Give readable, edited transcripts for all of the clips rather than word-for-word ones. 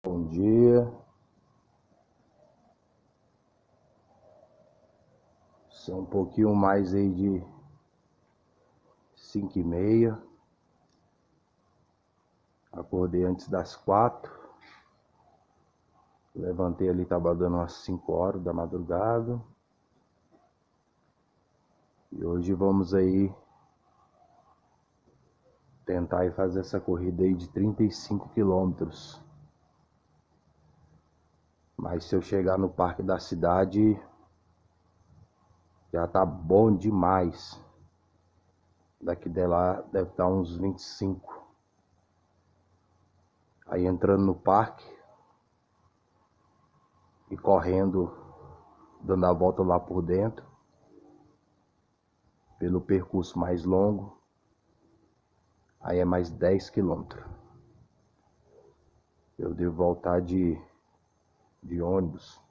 Bom dia. São um pouquinho mais aí de 5h30. Acordei antes das 4. Levantei ali, tava dando umas 5 horas da madrugada. E hoje vamos aí tentar ir fazer essa corrida aí de 35 quilômetros. Mas se eu chegar no parque da cidade, já tá bom demais. Daqui de lá deve estar uns 25. Aí entrando no parque e correndo, dando a volta lá por dentro, pelo percurso mais longo, aí é mais 10 quilômetros. Eu devo voltar de ônibus.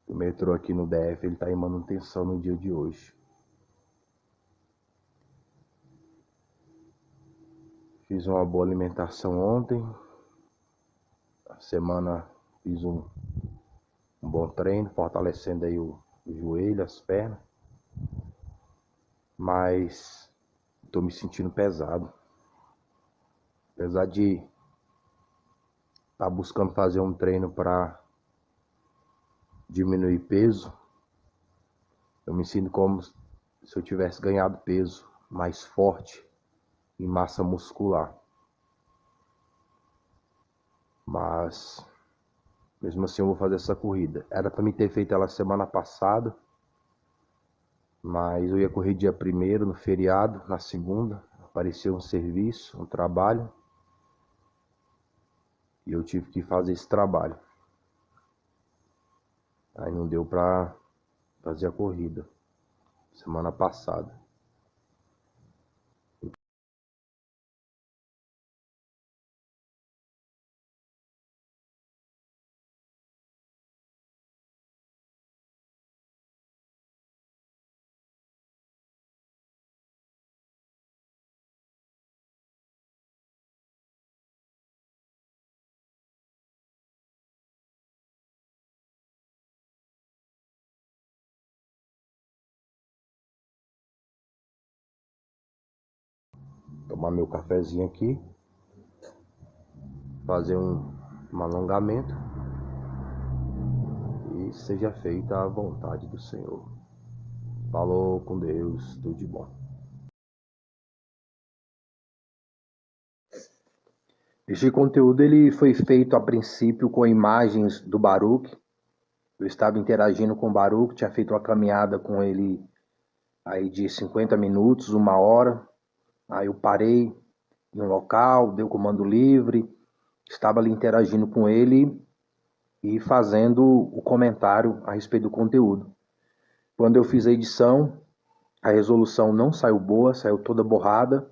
O metrô aqui no DF, ele tá em manutenção no dia de hoje. Fiz uma boa alimentação ontem. A semana fiz um bom treino, fortalecendo aí o joelho, as pernas. Mas tô me sentindo pesado. Apesar de estar buscando fazer um treino para diminuir peso, eu me sinto como se eu tivesse ganhado peso, mais forte em massa muscular. Mas mesmo assim eu vou fazer essa corrida. Era para me ter feito ela semana passada, mas eu ia correr dia 1º no feriado, na segunda. Apareceu um serviço, um trabalho, e eu tive que fazer esse trabalho. Aí não deu para fazer a corrida semana passada. Tomar meu cafezinho aqui, fazer um alongamento e seja feita a vontade do Senhor. Falou com Deus, tudo de bom. Este conteúdo ele foi feito a princípio com imagens do Baruch. Eu estava interagindo com o Baruch, tinha feito uma caminhada com ele aí de 50 minutos, 1 hora. Aí eu parei em um local, dei o comando livre, estava ali interagindo com ele e fazendo o comentário a respeito do conteúdo. Quando eu fiz a edição, a resolução não saiu boa, saiu toda borrada,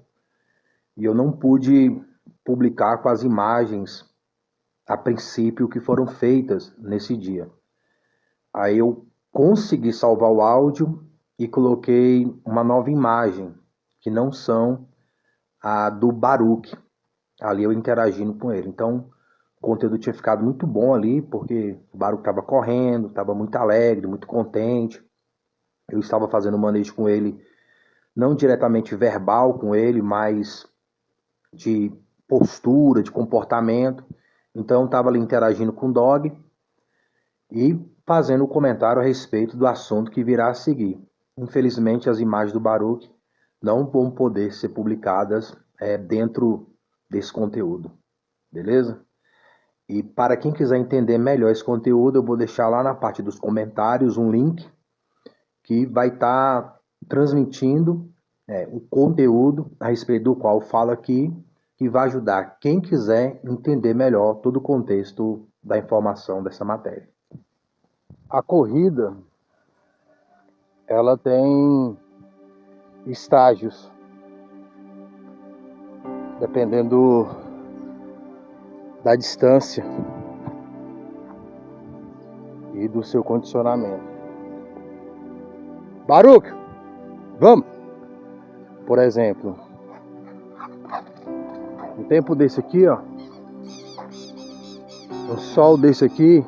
e eu não pude publicar com as imagens a princípio que foram feitas nesse dia. Aí eu consegui salvar o áudio e coloquei uma nova imagem, que não são a do Baruch, ali eu interagindo com ele. Então, o conteúdo tinha ficado muito bom ali, porque o Baruch estava correndo, estava muito alegre, muito contente. Eu estava fazendo manejo com ele, não diretamente verbal com ele, mas de postura, de comportamento. Então, estava ali interagindo com o Dog e fazendo um comentário a respeito do assunto que virá a seguir. Infelizmente, as imagens do Baruch não vão poder ser publicadas dentro desse conteúdo, beleza? E para quem quiser entender melhor esse conteúdo, eu vou deixar lá na parte dos comentários um link que vai estar transmitindo o conteúdo a respeito do qual eu falo aqui, que vai ajudar quem quiser entender melhor todo o contexto da informação dessa matéria. A corrida, ela tem estágios, dependendo da distância e do seu condicionamento. Baruch, vamos! Por exemplo, um tempo desse aqui, ó, Um sol desse aqui,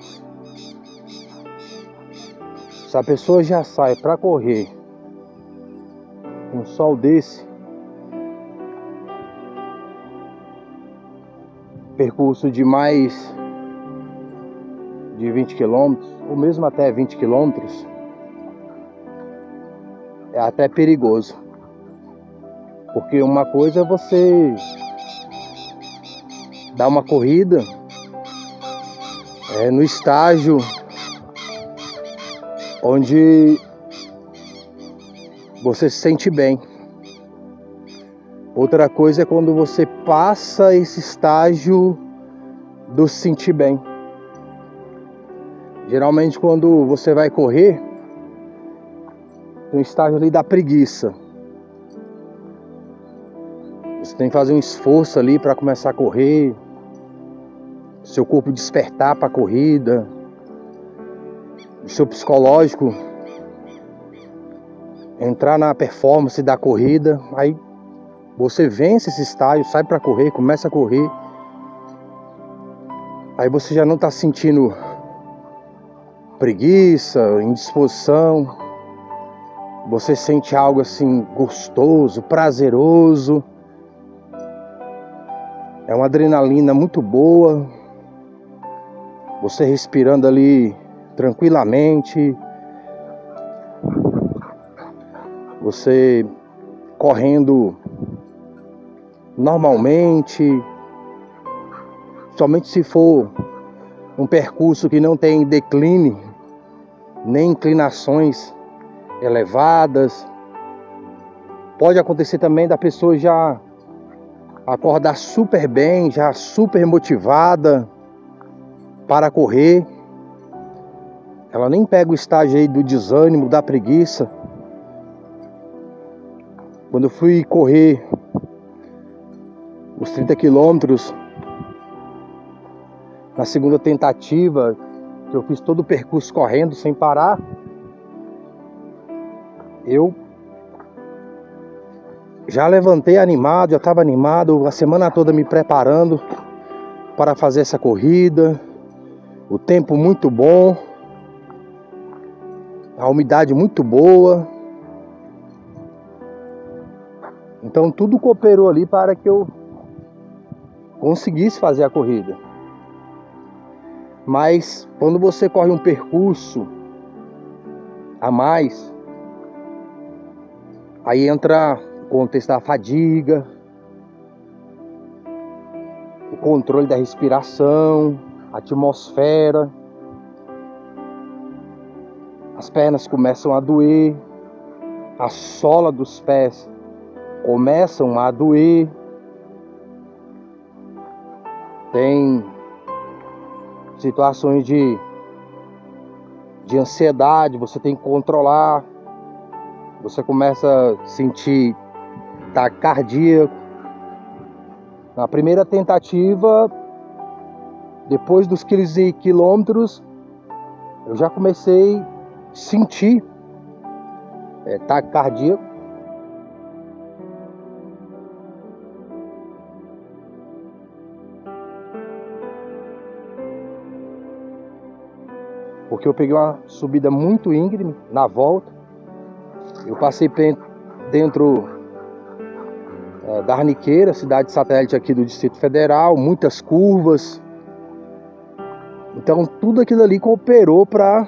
se a pessoa já sai para correr, um sol desse, percurso de mais de 20 quilômetros, ou mesmo até 20 quilômetros, é até perigoso. Porque uma coisa é você dar uma corrida no estágio onde você se sente bem. Outra coisa é quando você passa esse estágio do se sentir bem. Geralmente quando você vai correr, tem um estágio ali da preguiça. Você tem que fazer um esforço ali para começar a correr, seu corpo despertar para a corrida, o seu psicológico entrar na performance da corrida. Aí você vence esse estágio, sai para correr, começa a correr. Aí você já não está sentindo preguiça, indisposição. Você sente algo assim gostoso, prazeroso. É uma adrenalina muito boa. Você respirando ali tranquilamente. Você correndo normalmente. Somente se for um percurso que não tem decline, nem inclinações elevadas. Pode acontecer também da pessoa já acordar super bem, já super motivada para correr. Ela nem pega o estágio aí do desânimo, da preguiça. Quando eu fui correr os 30 quilômetros, na segunda tentativa, que eu fiz todo o percurso correndo sem parar, eu já levantei animado, já estava animado, a semana toda me preparando para fazer essa corrida. O tempo muito bom, a umidade muito boa. Então tudo cooperou ali para que eu conseguisse fazer a corrida. Mas quando você corre um percurso a mais, aí entra o contexto da fadiga, o controle da respiração, a atmosfera. As pernas começam a doer, a sola dos pés começam a doer. Tem situações de ansiedade, você tem que controlar. Você começa a sentir taquicardia. Na primeira tentativa, depois dos 15 quilômetros, eu já comecei a sentir taquicardia. Porque eu peguei uma subida muito íngreme na volta. Eu passei dentro da Arniqueira, cidade satélite aqui do Distrito Federal, muitas curvas. Então tudo aquilo ali cooperou para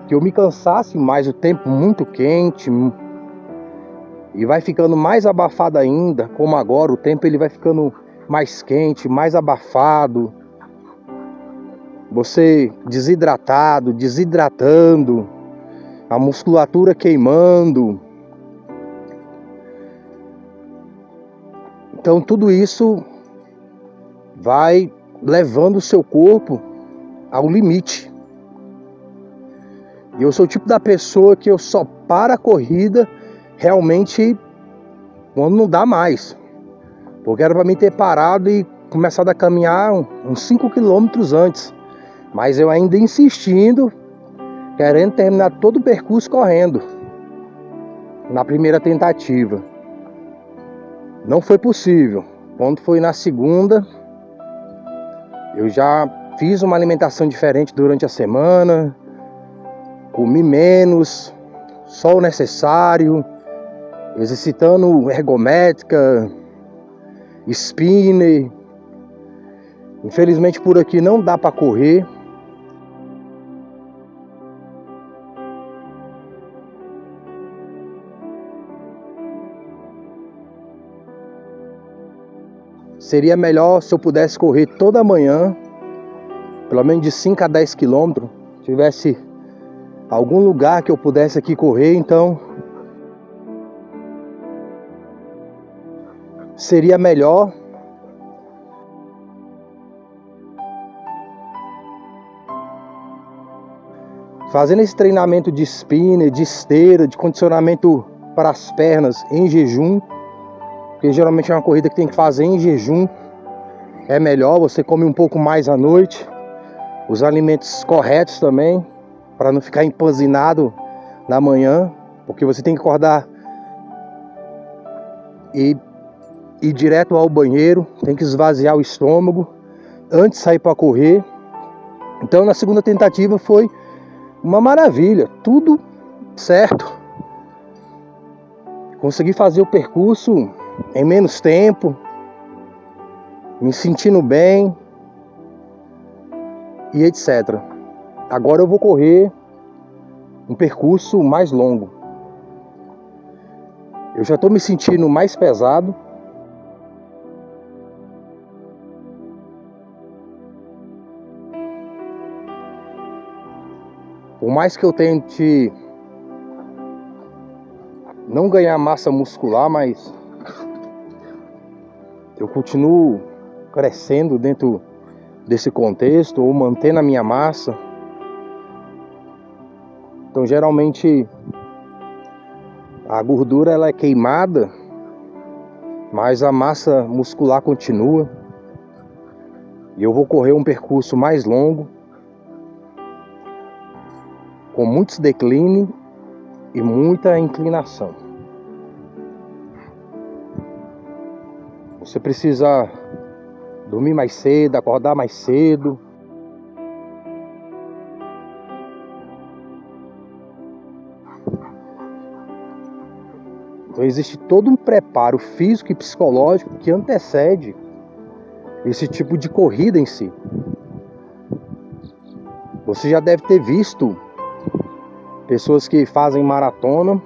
que eu me cansasse mais, o tempo muito quente. E vai ficando mais abafado ainda, como agora, o tempo ele vai ficando mais quente, mais abafado. Você desidratando, a musculatura queimando. Então tudo isso vai levando o seu corpo ao limite. E eu sou o tipo da pessoa que eu só paro a corrida realmente quando não dá mais. Porque era para mim ter parado e começado a caminhar uns 5 quilômetros antes. Mas eu ainda insistindo, querendo terminar todo o percurso correndo. Na primeira tentativa. Não foi possível. Quando foi na segunda, Eu já fiz uma alimentação diferente durante a semana, comi menos, só o necessário, exercitando ergométrica, spinner. Infelizmente por aqui não dá para correr. Seria melhor se eu pudesse correr toda manhã, pelo menos de 5 a 10 quilômetros, tivesse algum lugar que eu pudesse aqui correr, então seria melhor. Fazendo esse treinamento de spinner, de esteira, de condicionamento para as pernas em jejum, porque geralmente é uma corrida que tem que fazer em jejum, é melhor, você come um pouco mais à noite, os alimentos corretos também, para não ficar empanzinado na manhã, porque você tem que acordar e ir direto ao banheiro, tem que esvaziar o estômago antes de sair para correr. Então na segunda tentativa foi uma maravilha, tudo certo. Consegui fazer o percurso em menos tempo, me sentindo bem e etc. Agora eu vou correr um percurso mais longo. Eu já estou me sentindo mais pesado. Por mais que eu tente não ganhar massa muscular, mas eu continuo crescendo dentro desse contexto, ou mantendo a minha massa. Então geralmente a gordura ela é queimada, mas a massa muscular continua. E eu vou correr um percurso mais longo, com muitos declínios e muita inclinação. Você precisa dormir mais cedo, acordar mais cedo. Então existe todo um preparo físico e psicológico que antecede esse tipo de corrida em si. Você já deve ter visto pessoas que fazem maratona,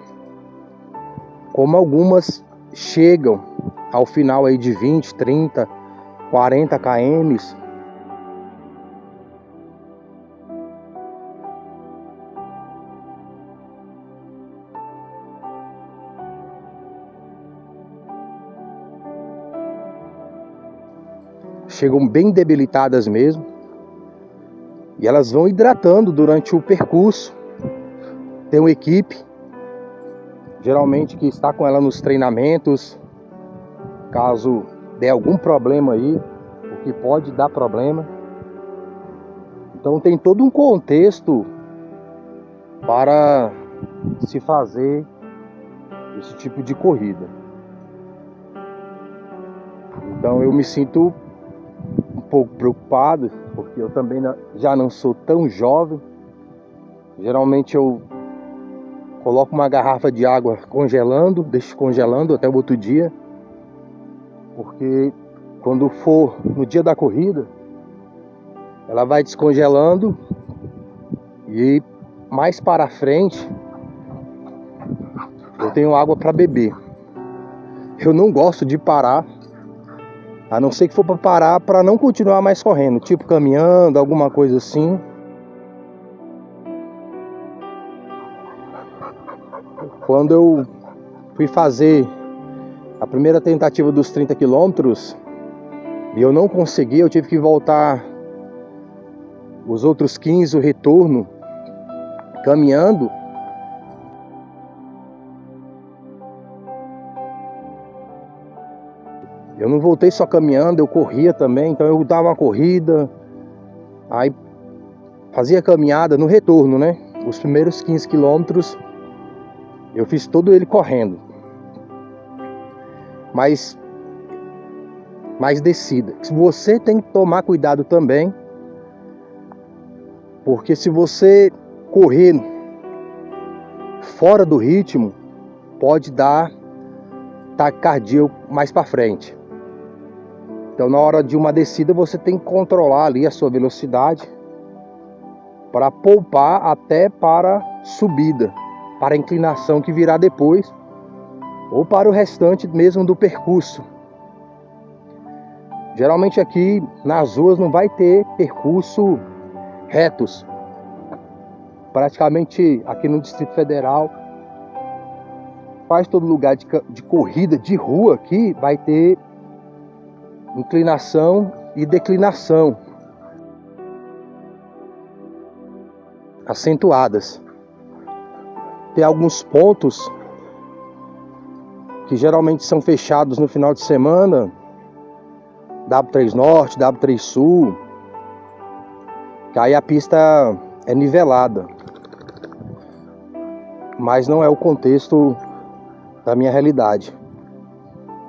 como algumas chegam ao final aí de 20, 30, 40 km. Chegam bem debilitadas mesmo. E elas vão hidratando durante o percurso. Tem uma equipe, geralmente, que está com ela nos treinamentos. Caso dê algum problema aí, o que pode dar problema. Então tem todo um contexto para se fazer esse tipo de corrida. Então eu me sinto um pouco preocupado, porque eu também já não sou tão jovem. Geralmente eu coloco uma garrafa de água congelando, deixo congelando até o outro dia, porque quando for no dia da corrida, ela vai descongelando e mais para frente eu tenho água para beber. Eu não gosto de parar, a não ser que for para parar para não continuar mais correndo, tipo caminhando, alguma coisa assim. Quando eu fui fazer a primeira tentativa dos 30 quilômetros e eu não consegui, eu tive que voltar os outros 15, o retorno, caminhando. Eu não voltei só caminhando, eu corria também, então eu dava uma corrida, aí fazia caminhada no retorno, né? Os primeiros 15 quilômetros eu fiz todo ele correndo. Mas mais descida. Você tem que tomar cuidado também, porque se você correr fora do ritmo, pode dar taquicardia mais para frente. Então, na hora de uma descida, você tem que controlar ali a sua velocidade para poupar até para subida, para a inclinação que virá depois, ou para o restante mesmo do percurso. Geralmente aqui nas ruas não vai ter percurso retos. Praticamente aqui no Distrito Federal, quase todo lugar de corrida de rua aqui vai ter inclinação e declinação acentuadas. Tem alguns pontos que geralmente são fechados no final de semana, W3 Norte, W3 Sul, que aí a pista é nivelada. Mas não é o contexto da minha realidade.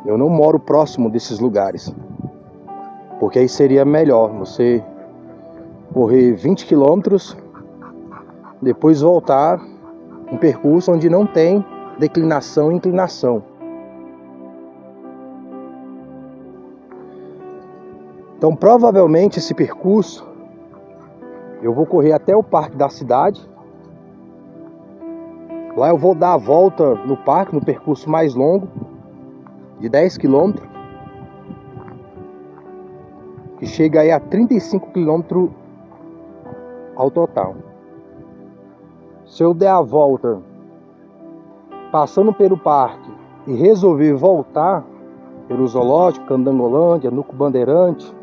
Eu não moro próximo desses lugares, porque aí seria melhor você correr 20 quilômetros, depois voltar um percurso onde não tem declinação e inclinação. Então, provavelmente esse percurso eu vou correr até o Parque da Cidade. Lá eu vou dar a volta no parque, no percurso mais longo, de 10 km, que chega aí a 35 km ao total. Se eu der a volta passando pelo parque e resolver voltar pelo Zoológico, Candangolândia, Núcleo Bandeirante,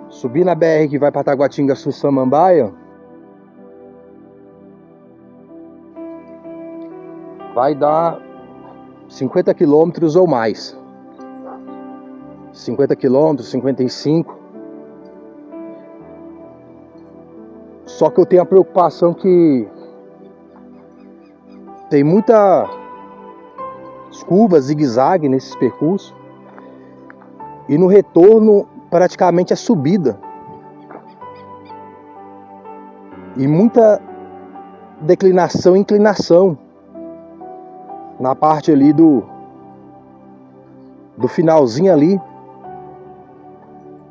subir na BR que vai para Taguatinga, Sul, Samambaia, vai dar 50 quilômetros ou mais. 50 quilômetros, 55. Só que eu tenho a preocupação que tem muita curva, zigue-zague nesses percursos. E no retorno praticamente é subida. E muita declinação e inclinação na parte ali do finalzinho ali,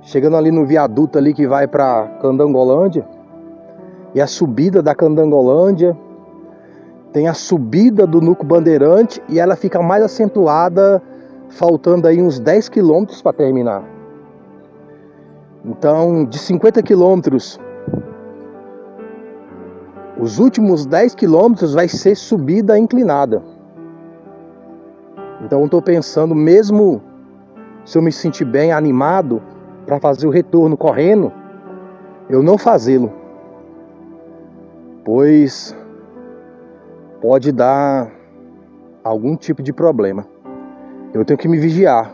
chegando ali no viaduto ali que vai para Candangolândia, e a subida da Candangolândia, tem a subida do Núcleo Bandeirante e ela fica mais acentuada, faltando aí uns 10 quilômetros para terminar. Então, de 50 quilômetros, os últimos 10 quilômetros vai ser subida inclinada. Então eu estou pensando, mesmo se eu me sentir bem, animado, para fazer o retorno correndo, eu não fazê-lo, pois pode dar algum tipo de problema. Eu tenho que me vigiar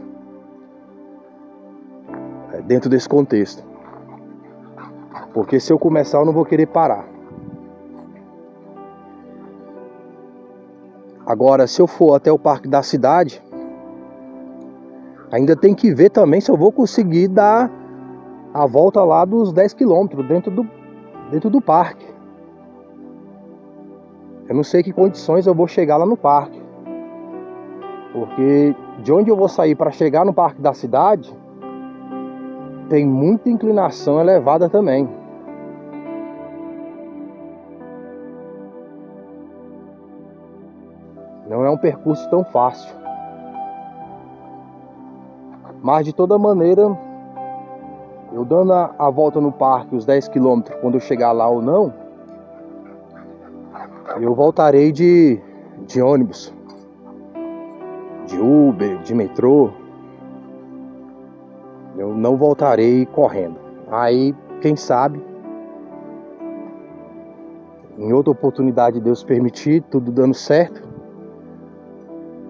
dentro desse contexto, porque se eu começar eu não vou querer parar. Agora, se eu for até o Parque da Cidade, ainda tem que ver também se eu vou conseguir dar a volta lá dos 10 quilômetros dentro do parque. Eu não sei que condições eu vou chegar lá no parque, porque de onde eu vou sair para chegar no Parque da Cidade tem muita inclinação elevada também. Não é um percurso tão fácil. Mas de toda maneira, eu dando a volta no parque, os 10 quilômetros, quando eu chegar lá ou não, eu voltarei de ônibus, de Uber, de metrô. Eu não voltarei correndo. Aí, quem sabe, em outra oportunidade, Deus permitir, tudo dando certo,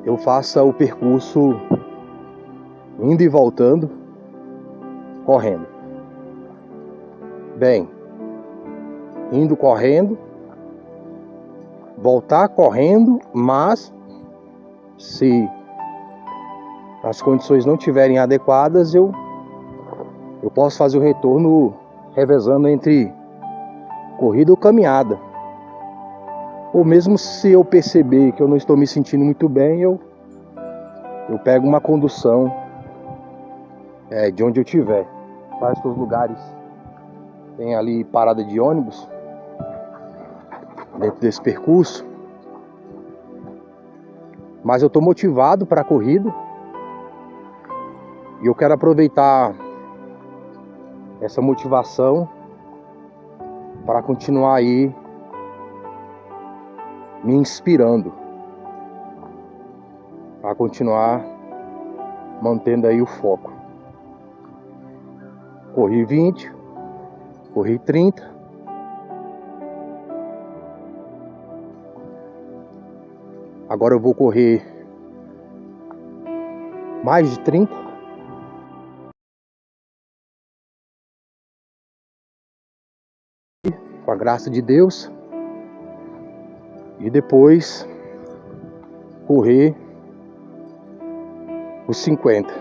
eu faça o percurso indo e voltando, correndo. Bem, indo correndo, voltar correndo, mas se as condições não estiverem adequadas, eu posso fazer o retorno revezando entre corrida ou caminhada. Ou mesmo se eu perceber que eu não estou me sentindo muito bem, eu pego uma condução de onde eu estiver. Vários lugares tem ali parada de ônibus dentro desse percurso. Mas eu estou motivado para a corrida e eu quero aproveitar essa motivação para continuar aí me inspirando, para continuar mantendo aí o foco. Corri 20, corri 30. Agora eu vou correr mais de 30. Com a graça de Deus. E depois correr os 50.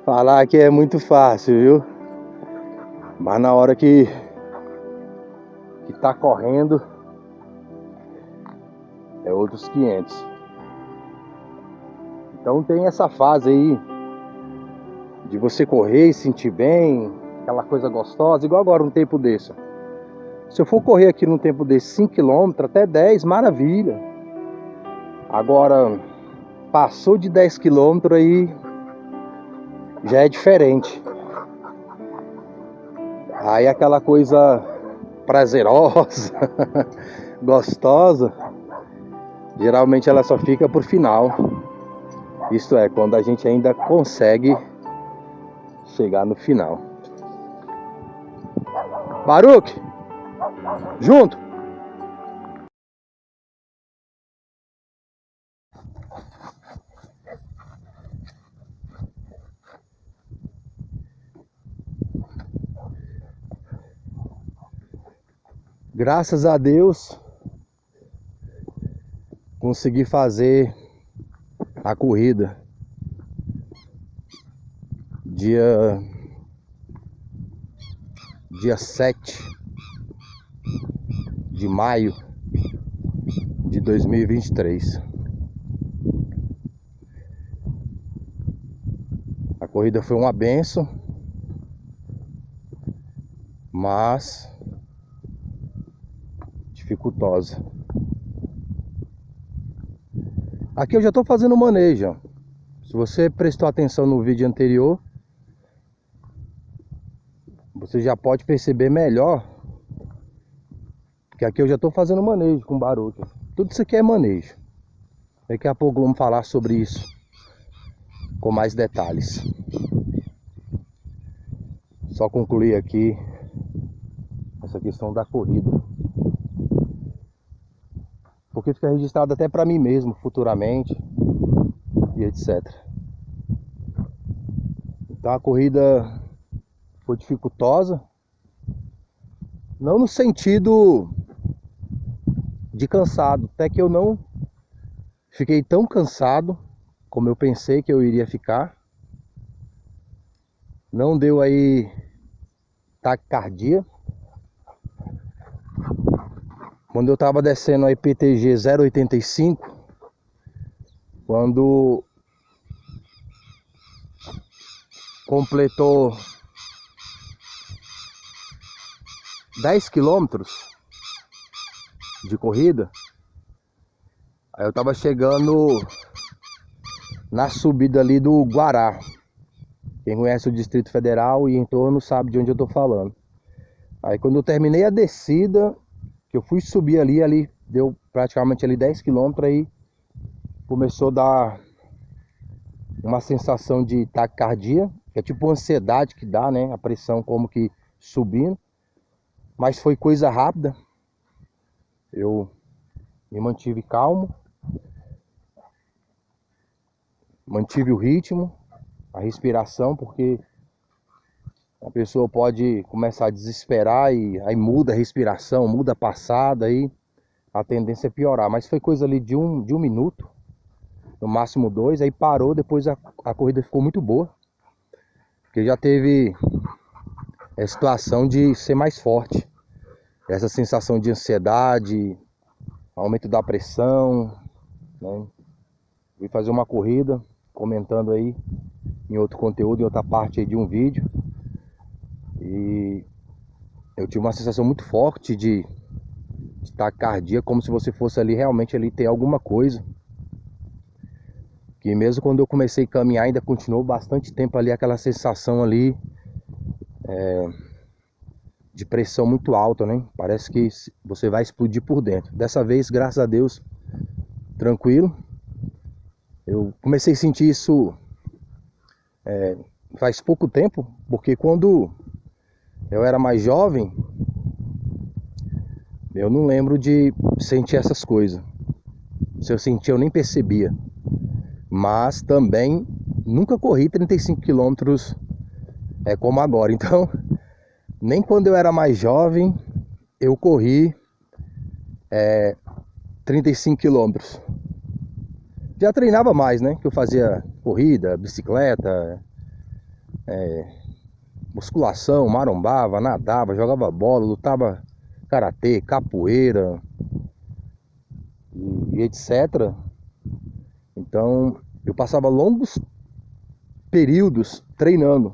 Falar que é muito fácil, viu? Mas na hora que tá correndo é outros 500. Então tem essa fase aí de você correr e sentir bem, aquela coisa gostosa, igual agora um tempo desse. Se eu for correr aqui num tempo desse 5 km, até 10, maravilha. Agora, passou de 10 km aí, já é diferente. Aí aquela coisa prazerosa, gostosa, geralmente ela só fica por final. Isto é, quando a gente ainda consegue chegar no final. Baruch, junto! Graças a Deus, consegui fazer a corrida dia 7 de maio de 2023. A corrida foi uma bênção, mas dificultosa. Aqui eu já estou fazendo manejo. Se você prestou atenção no vídeo anterior, você já pode perceber melhor que aqui eu já estou fazendo manejo com Baruch. Tudo isso aqui é manejo. Daqui a pouco vamos falar sobre isso com mais detalhes. Só concluir aqui essa questão da corrida, porque fica registrado até para mim mesmo futuramente e etc. Então a corrida foi dificultosa, não no sentido de cansado, até que eu não fiquei tão cansado como eu pensei que eu iria ficar. Não deu aí taquicardia. Quando eu tava descendo a IPTG 0,85, quando completou 10 quilômetros de corrida, aí eu tava chegando na subida ali do Guará. Quem conhece o Distrito Federal e em torno sabe de onde eu tô falando. Aí quando eu terminei a descida, que eu fui subir ali deu praticamente ali 10 km, aí começou a dar uma sensação de taquicardia, que é tipo uma ansiedade que dá, né? A pressão como que subindo. Mas foi coisa rápida. Eu me mantive calmo, mantive o ritmo, a respiração, porque a pessoa pode começar a desesperar e aí muda a respiração, muda a passada, aí a tendência é piorar. Mas foi coisa ali de um minuto, no máximo 2, aí parou, depois a corrida ficou muito boa. Porque já teve a situação de ser mais forte. Essa sensação de ansiedade, aumento da pressão, né? Fui fazer uma corrida, comentando aí em outro conteúdo, em outra parte aí de um vídeo. E eu tive uma sensação muito forte de taquicardia, como se você fosse ali realmente ali ter alguma coisa. Que mesmo quando eu comecei a caminhar, ainda continuou bastante tempo ali aquela sensação ali de pressão muito alta, né? Parece que você vai explodir por dentro. Dessa vez, graças a Deus, tranquilo. Eu comecei a sentir isso faz pouco tempo, porque quando eu era mais jovem, eu não lembro de sentir essas coisas. Se eu sentia, eu nem percebia. Mas também nunca corri 35 quilômetros como agora. Então, nem quando eu era mais jovem, eu corri 35 quilômetros. Já treinava mais, né? Que eu fazia corrida, bicicleta, musculação, marombava, nadava, jogava bola, lutava karatê, capoeira e etc. Então, eu passava longos períodos treinando.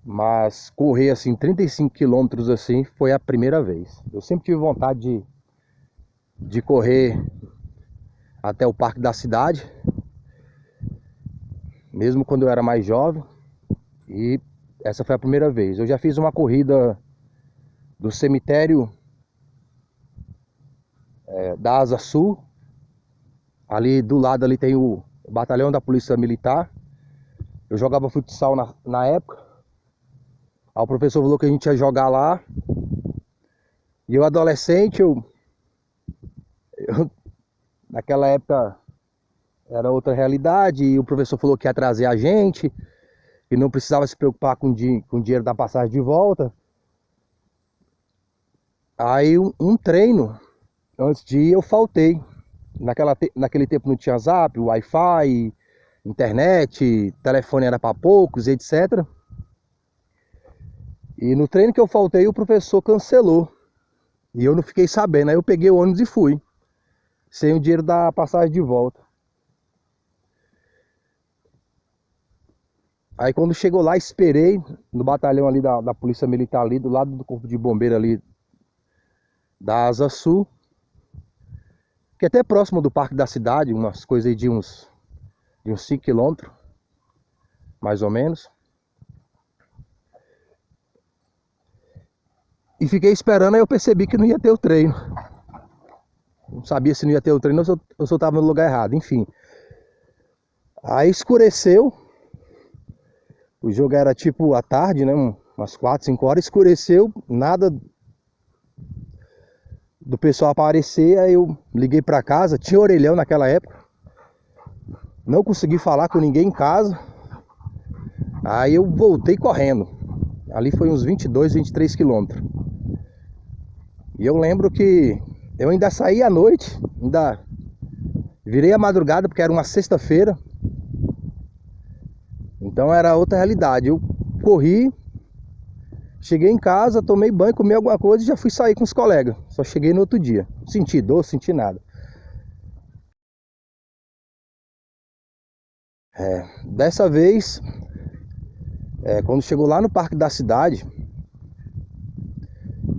Mas correr assim 35 quilômetros assim foi a primeira vez. Eu sempre tive vontade de correr até o parque da cidade, mesmo quando eu era mais jovem. E essa foi a primeira vez. Eu já fiz uma corrida do cemitério da Asa Sul. Ali do lado ali tem o batalhão da Polícia Militar. Eu jogava futsal na época. Aí o professor falou que a gente ia jogar lá. E eu adolescente, naquela época era outra realidade. E o professor falou que ia trazer a gente, que não precisava se preocupar com o dinheiro da passagem de volta. Aí um treino, antes de ir, eu faltei. Naquele tempo não tinha Zap, Wi-Fi, internet, telefone era para poucos, etc. E no treino que eu faltei, o professor cancelou. E eu não fiquei sabendo. Aí eu peguei o ônibus e fui, sem o dinheiro da passagem de volta. Aí quando chegou lá, esperei no batalhão ali da Polícia Militar ali, do lado do Corpo de Bombeiro ali da Asa Sul, que é até próximo do Parque da Cidade, umas coisas aí de uns 5 quilômetros, mais ou menos. E fiquei esperando, aí eu percebi que não ia ter o treino. Não sabia se não ia ter o treino ou se eu estava no lugar errado, enfim. Aí escureceu. O jogo era tipo à tarde, né? Umas 4, 5 horas. Escureceu, nada do pessoal aparecer. Aí eu liguei pra casa, tinha orelhão naquela época. Não consegui falar com ninguém em casa. Aí eu voltei correndo. Ali foi uns 22, 23 quilômetros. E eu lembro que eu ainda saí à noite, ainda virei a madrugada, porque era uma sexta-feira. Então era outra realidade. Eu corri, cheguei em casa, tomei banho, comi alguma coisa e já fui sair com os colegas. Só cheguei no outro dia. Não senti dor, senti nada. Dessa vez, quando chegou lá no Parque da Cidade,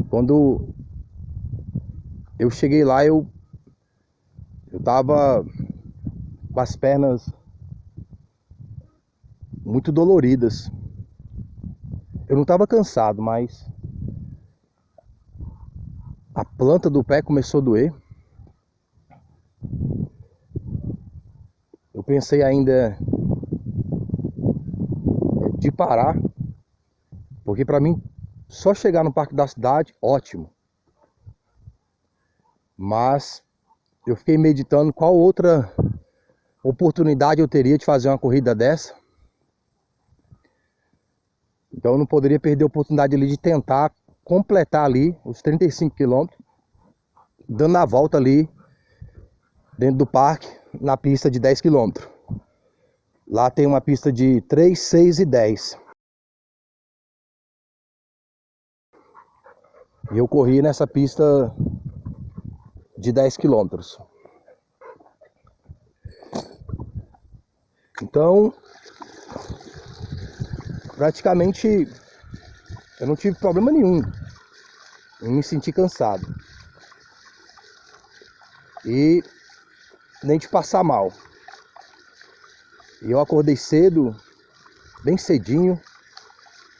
quando eu cheguei lá, eu tava com as pernas muito doloridas. Eu não tava cansado, mas a planta do pé começou a doer. Eu pensei ainda de parar, porque para mim só chegar no Parque da Cidade, ótimo. Mas eu fiquei meditando qual outra oportunidade eu teria de fazer uma corrida dessa. Então eu não poderia perder a oportunidade ali de tentar completar ali os 35 quilômetros dando a volta ali dentro do parque, na pista de 10 km. Lá tem uma pista de 3, 6 e 10. E eu corri nessa pista de 10 km. Então, praticamente, eu não tive problema nenhum. Eu me senti cansado. E nem de passar mal. E eu acordei cedo, bem cedinho.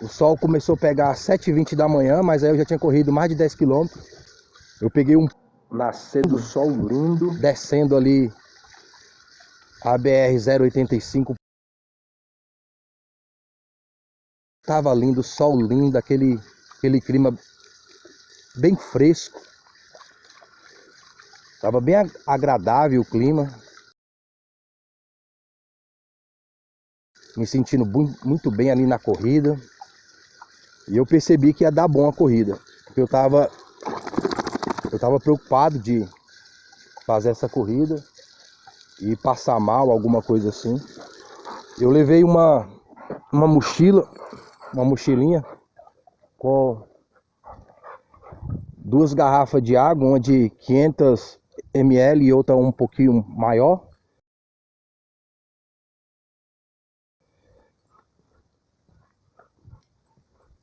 O sol começou a pegar às 7h20 da manhã, mas aí eu já tinha corrido mais de 10 km. Eu peguei um Nascer do sol lindo. descendo ali a BR-085. Tava lindo, sol lindo, aquele clima bem fresco. Tava bem agradável o clima. Me sentindo muito bem ali na corrida. E eu percebi que ia dar bom a corrida. Porque eu tava preocupado de fazer essa corrida e passar mal, alguma coisa assim. Eu levei uma mochilinha com 2 garrafas de água, uma de 500 ml e outra um pouquinho maior.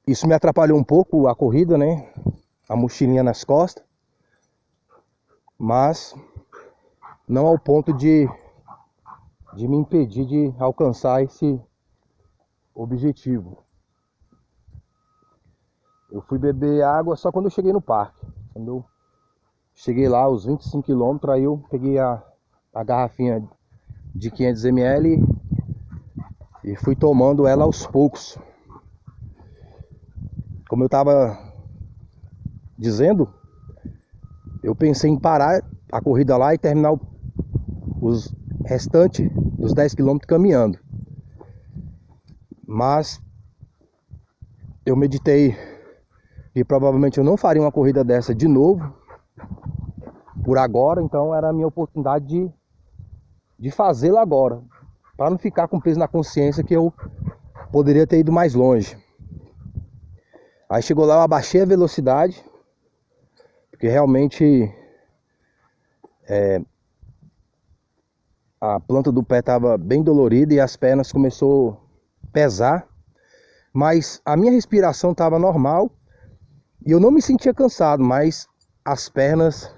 Isso me atrapalhou um pouco a corrida, né? A mochilinha nas costas. Mas não ao ponto de me impedir de alcançar esse objetivo. Eu fui beber água só quando eu cheguei no parque. Quando eu cheguei lá, os 25 km, aí eu peguei a garrafinha de 500 ml e fui tomando ela aos poucos. Como eu estava dizendo, eu pensei em parar a corrida lá e terminar os restantes dos 10 km caminhando. Mas eu meditei que provavelmente eu não faria uma corrida dessa de novo por agora, então era a minha oportunidade de fazê-la agora, para não ficar com peso na consciência que eu poderia ter ido mais longe. Aí chegou lá, eu abaixei a velocidade, porque realmente a planta do pé estava bem dolorida e as pernas começou a pesar, mas a minha respiração estava normal e eu não me sentia cansado, mas as pernas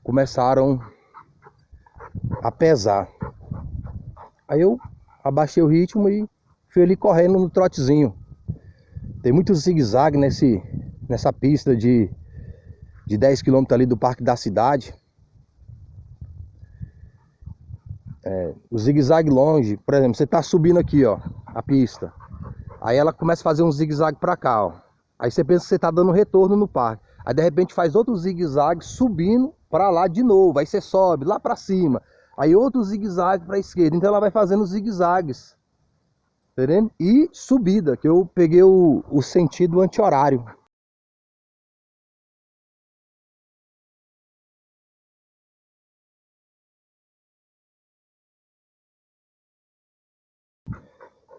começaram a pesar. Aí eu abaixei o ritmo e fui ali correndo no trotezinho. Tem muito zigue-zague nessa pista de 10 km ali do Parque da Cidade. O zigue-zague longe, por exemplo, você tá subindo aqui, ó, a pista. Aí ela começa a fazer um zigue-zague pra cá, ó. Aí você pensa que você tá dando retorno no parque. Aí de repente faz outro zigue-zague subindo pra lá de novo. Aí você sobe lá pra cima. Aí outro zigue-zague pra esquerda. Então ela vai fazendo zigue-zagues. Entendendo? E subida, que eu peguei o sentido anti-horário.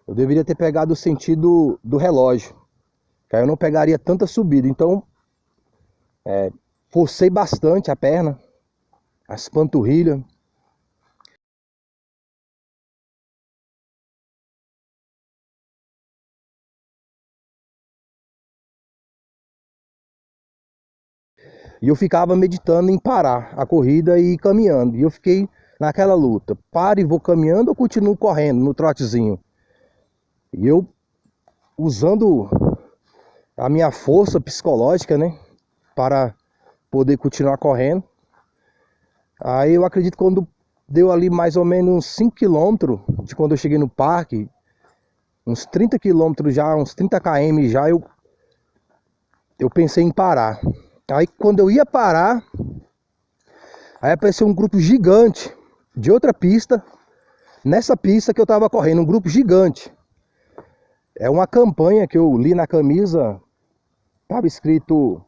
Eu deveria ter pegado o sentido do relógio, que aí eu não pegaria tanta subida. Então, forcei bastante a perna, as panturrilhas. E eu ficava meditando em parar a corrida e ir caminhando. E eu fiquei naquela luta. Paro e vou caminhando ou continuo correndo no trotezinho? E eu usando a minha força psicológica, né? Para poder continuar correndo. Aí eu acredito que quando deu ali mais ou menos uns 5 km de quando eu cheguei no parque, uns 30 km já, uns 30 km já, eu pensei em parar. Aí quando eu ia parar, aí apareceu um grupo gigante de outra pista, nessa pista que eu tava correndo, um grupo gigante. É uma campanha que eu li na camisa, tava escrito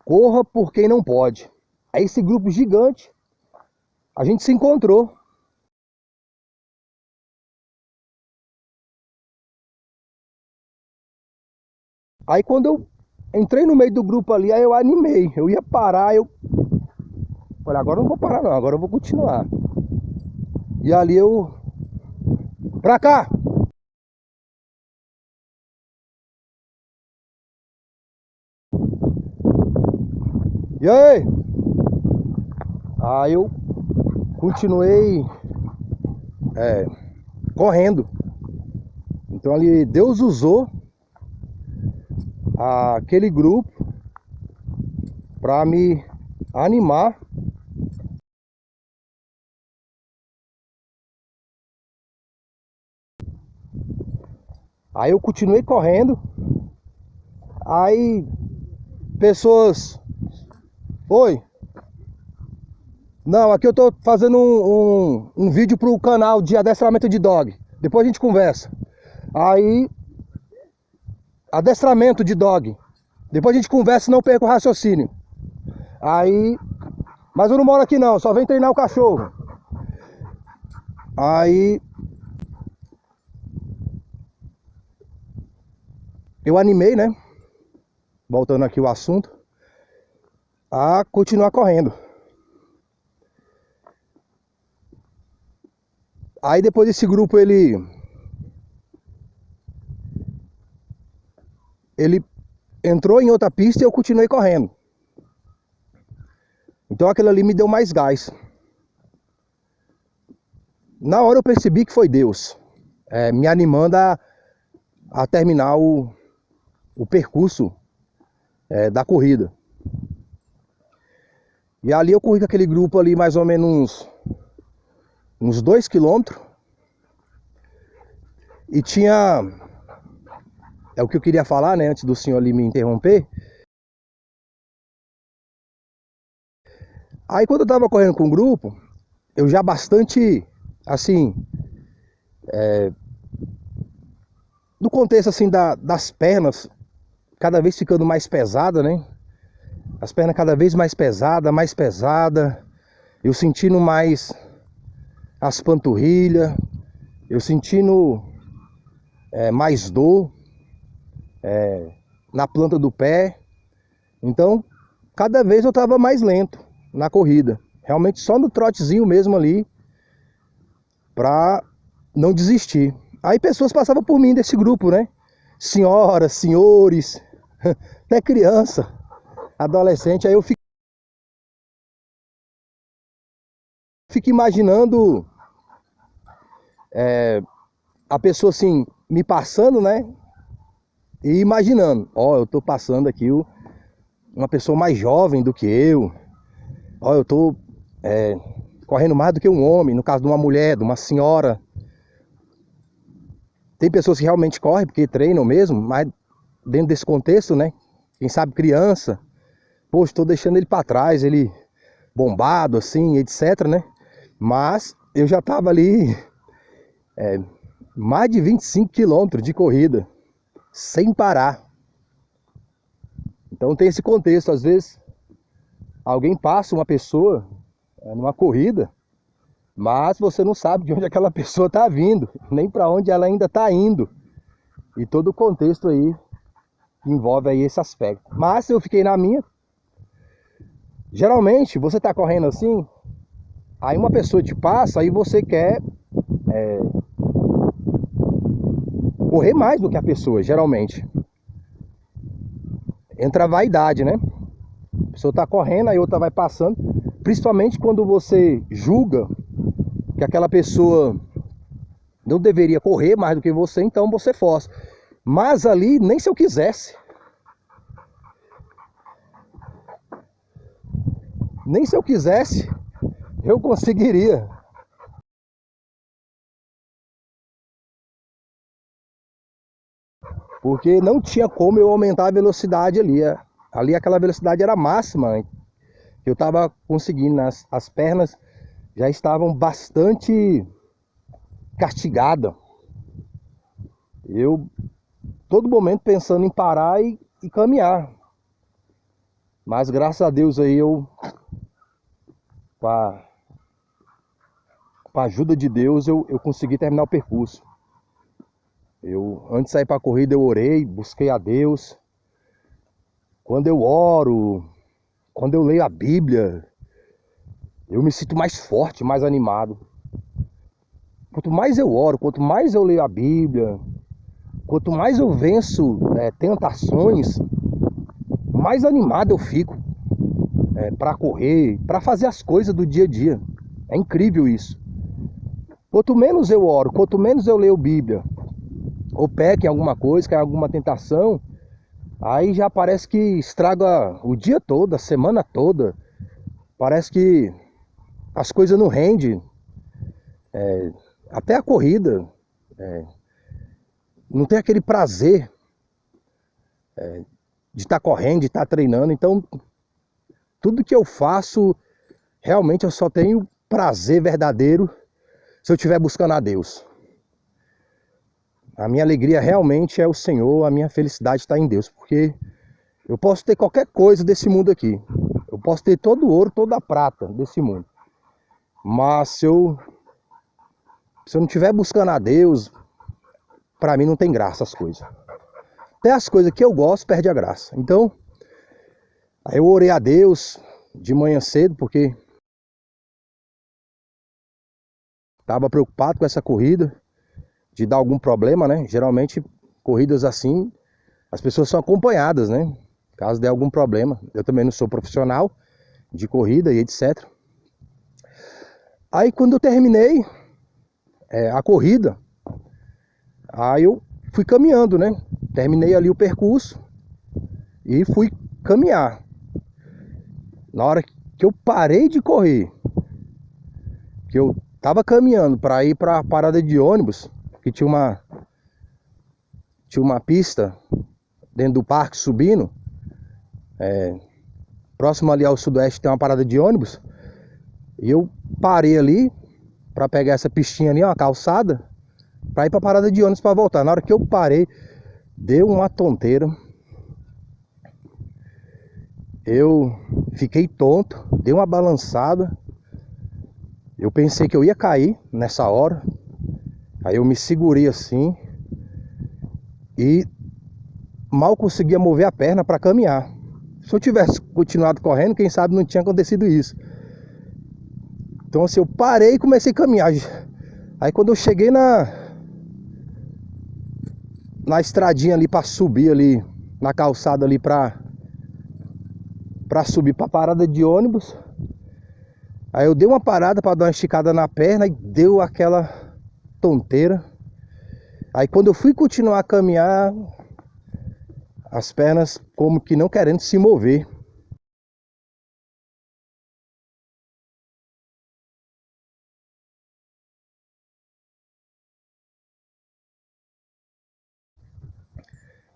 corra por quem não pode. Aí esse grupo gigante, a gente se encontrou. Aí quando eu entrei no meio do grupo ali, aí eu animei. Eu ia parar, eu falei, agora eu não vou parar não, agora eu vou continuar. E ali eu... Pra cá! E aí? Aí eu continuei correndo. Então ali Deus usou aquele grupo para me animar. Aí eu continuei correndo. Aí pessoas... Oi? Não, aqui eu tô fazendo um vídeo pro canal de adestramento de dog. Depois a gente conversa. Aí... Adestramento de dog. Depois a gente conversa e não perca o raciocínio. Aí... Mas eu não moro aqui não, só vem treinar o cachorro. Aí... Eu animei, né? Voltando aqui o assunto, a continuar correndo. Aí depois desse grupo ele entrou em outra pista e eu continuei correndo. Então aquilo ali me deu mais gás. Na hora eu percebi que foi Deus me animando a terminar o percurso da corrida. E ali eu corri com aquele grupo ali mais ou menos uns 2 quilômetros. E tinha... É o que eu queria falar, né, antes do senhor ali me interromper. Aí quando eu tava correndo com o grupo, eu já bastante, assim... no contexto assim das pernas, cada vez ficando mais pesada, né? As pernas cada vez mais pesada. Eu sentindo mais as panturrilhas. Eu sentindo mais dor na planta do pé. Então, cada vez eu tava mais lento na corrida. Realmente só no trotezinho mesmo ali, pra não desistir. Aí pessoas passavam por mim desse grupo, né? Senhoras, senhores, até criança, adolescente. Aí eu fico imaginando a pessoa assim, me passando, né? E imaginando, ó, eu tô passando aqui uma pessoa mais jovem do que eu. Ó, eu tô correndo mais do que um homem, no caso de uma mulher, de uma senhora. Tem pessoas que realmente correm porque treinam mesmo, mas dentro desse contexto, né? Quem sabe criança, poxa, estou deixando ele para trás, ele bombado assim, etc, né? Mas eu já tava ali mais de 25 quilômetros de corrida, sem parar. Então tem esse contexto, às vezes alguém passa uma pessoa numa corrida, mas você não sabe de onde aquela pessoa está vindo, nem para onde ela ainda está indo. E todo o contexto aí envolve aí esse aspecto. Mas eu fiquei na minha. Geralmente você está correndo assim, aí uma pessoa te passa, aí você quer correr mais do que a pessoa, geralmente. Entra a vaidade, né? A pessoa está correndo, aí outra vai passando. Principalmente quando você julga que aquela pessoa não deveria correr mais do que você, então você força. Mas ali, nem se eu quisesse. Nem se eu quisesse, eu conseguiria. Porque não tinha como eu aumentar a velocidade ali. Ali aquela velocidade era máxima. Eu estava conseguindo, as pernas já estavam bastante castigadas. Eu, todo momento, pensando em parar e caminhar. Mas graças a Deus aí com a ajuda de Deus, eu consegui terminar o percurso. Antes de sair para a corrida, eu orei, busquei a Deus. Quando eu oro, quando eu leio a Bíblia, eu me sinto mais forte, mais animado. Quanto mais eu oro, quanto mais eu leio a Bíblia, quanto mais eu venço tentações, mais animado eu fico para correr, para fazer as coisas do dia a dia. É incrível isso. Quanto menos eu oro, quanto menos eu leio Bíblia, ou peco em alguma coisa, cai em alguma tentação, aí já parece que estraga o dia todo, a semana toda. Parece que as coisas não rendem. Até a corrida. Não tem aquele prazer de estar correndo, de estar treinando. Então, tudo que eu faço, realmente eu só tenho prazer verdadeiro se eu estiver buscando a Deus. A minha alegria realmente é o Senhor, a minha felicidade está em Deus, porque eu posso ter qualquer coisa desse mundo aqui. Eu posso ter todo o ouro, toda a prata desse mundo. Mas se eu não estiver buscando a Deus, para mim não tem graça as coisas. Até as coisas que eu gosto perde a graça. Então, aí eu orei a Deus de manhã cedo, porque estava preocupado com essa corrida, de dar algum problema, né? Geralmente, corridas assim, as pessoas são acompanhadas, né? Caso dê algum problema. Eu também não sou profissional de corrida e etc. Aí quando eu terminei a corrida, aí eu fui caminhando, né? Terminei ali o percurso e fui caminhar. Na hora que eu parei de correr, que eu tava caminhando para ir para a parada de ônibus, que tinha uma pista dentro do parque subindo, próximo ali ao sudoeste tem uma parada de ônibus, e eu parei ali para pegar essa pistinha ali, uma calçada, para ir para a parada de ônibus para voltar. Na hora que eu parei, deu uma tonteira. Eu fiquei tonto, dei uma balançada. Eu pensei que eu ia cair nessa hora. Aí eu me segurei assim e mal conseguia mover a perna para caminhar. Se eu tivesse continuado correndo, quem sabe não tinha acontecido isso. Então assim, eu parei e comecei a caminhar. Aí quando eu cheguei na estradinha ali para subir ali, na calçada ali para subir para a parada de ônibus, aí eu dei uma parada para dar uma esticada na perna e deu aquela tonteira. Aí quando eu fui continuar a caminhar, as pernas como que não querendo se mover.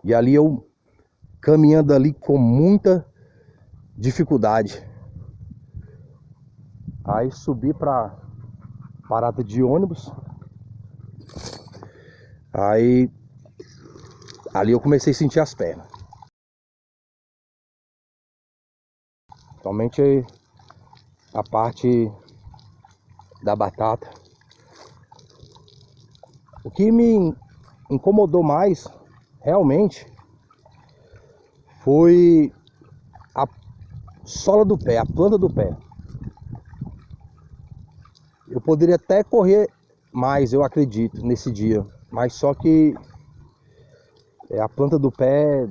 E ali eu caminhando ali com muita dificuldade. Aí subi pra parada de ônibus. Aí ali eu comecei a sentir as pernas. Somente a parte da batata. O que me incomodou mais, realmente, foi a sola do pé, a planta do pé. Eu poderia até correr mais, eu acredito, nesse dia. Mas só que a planta do pé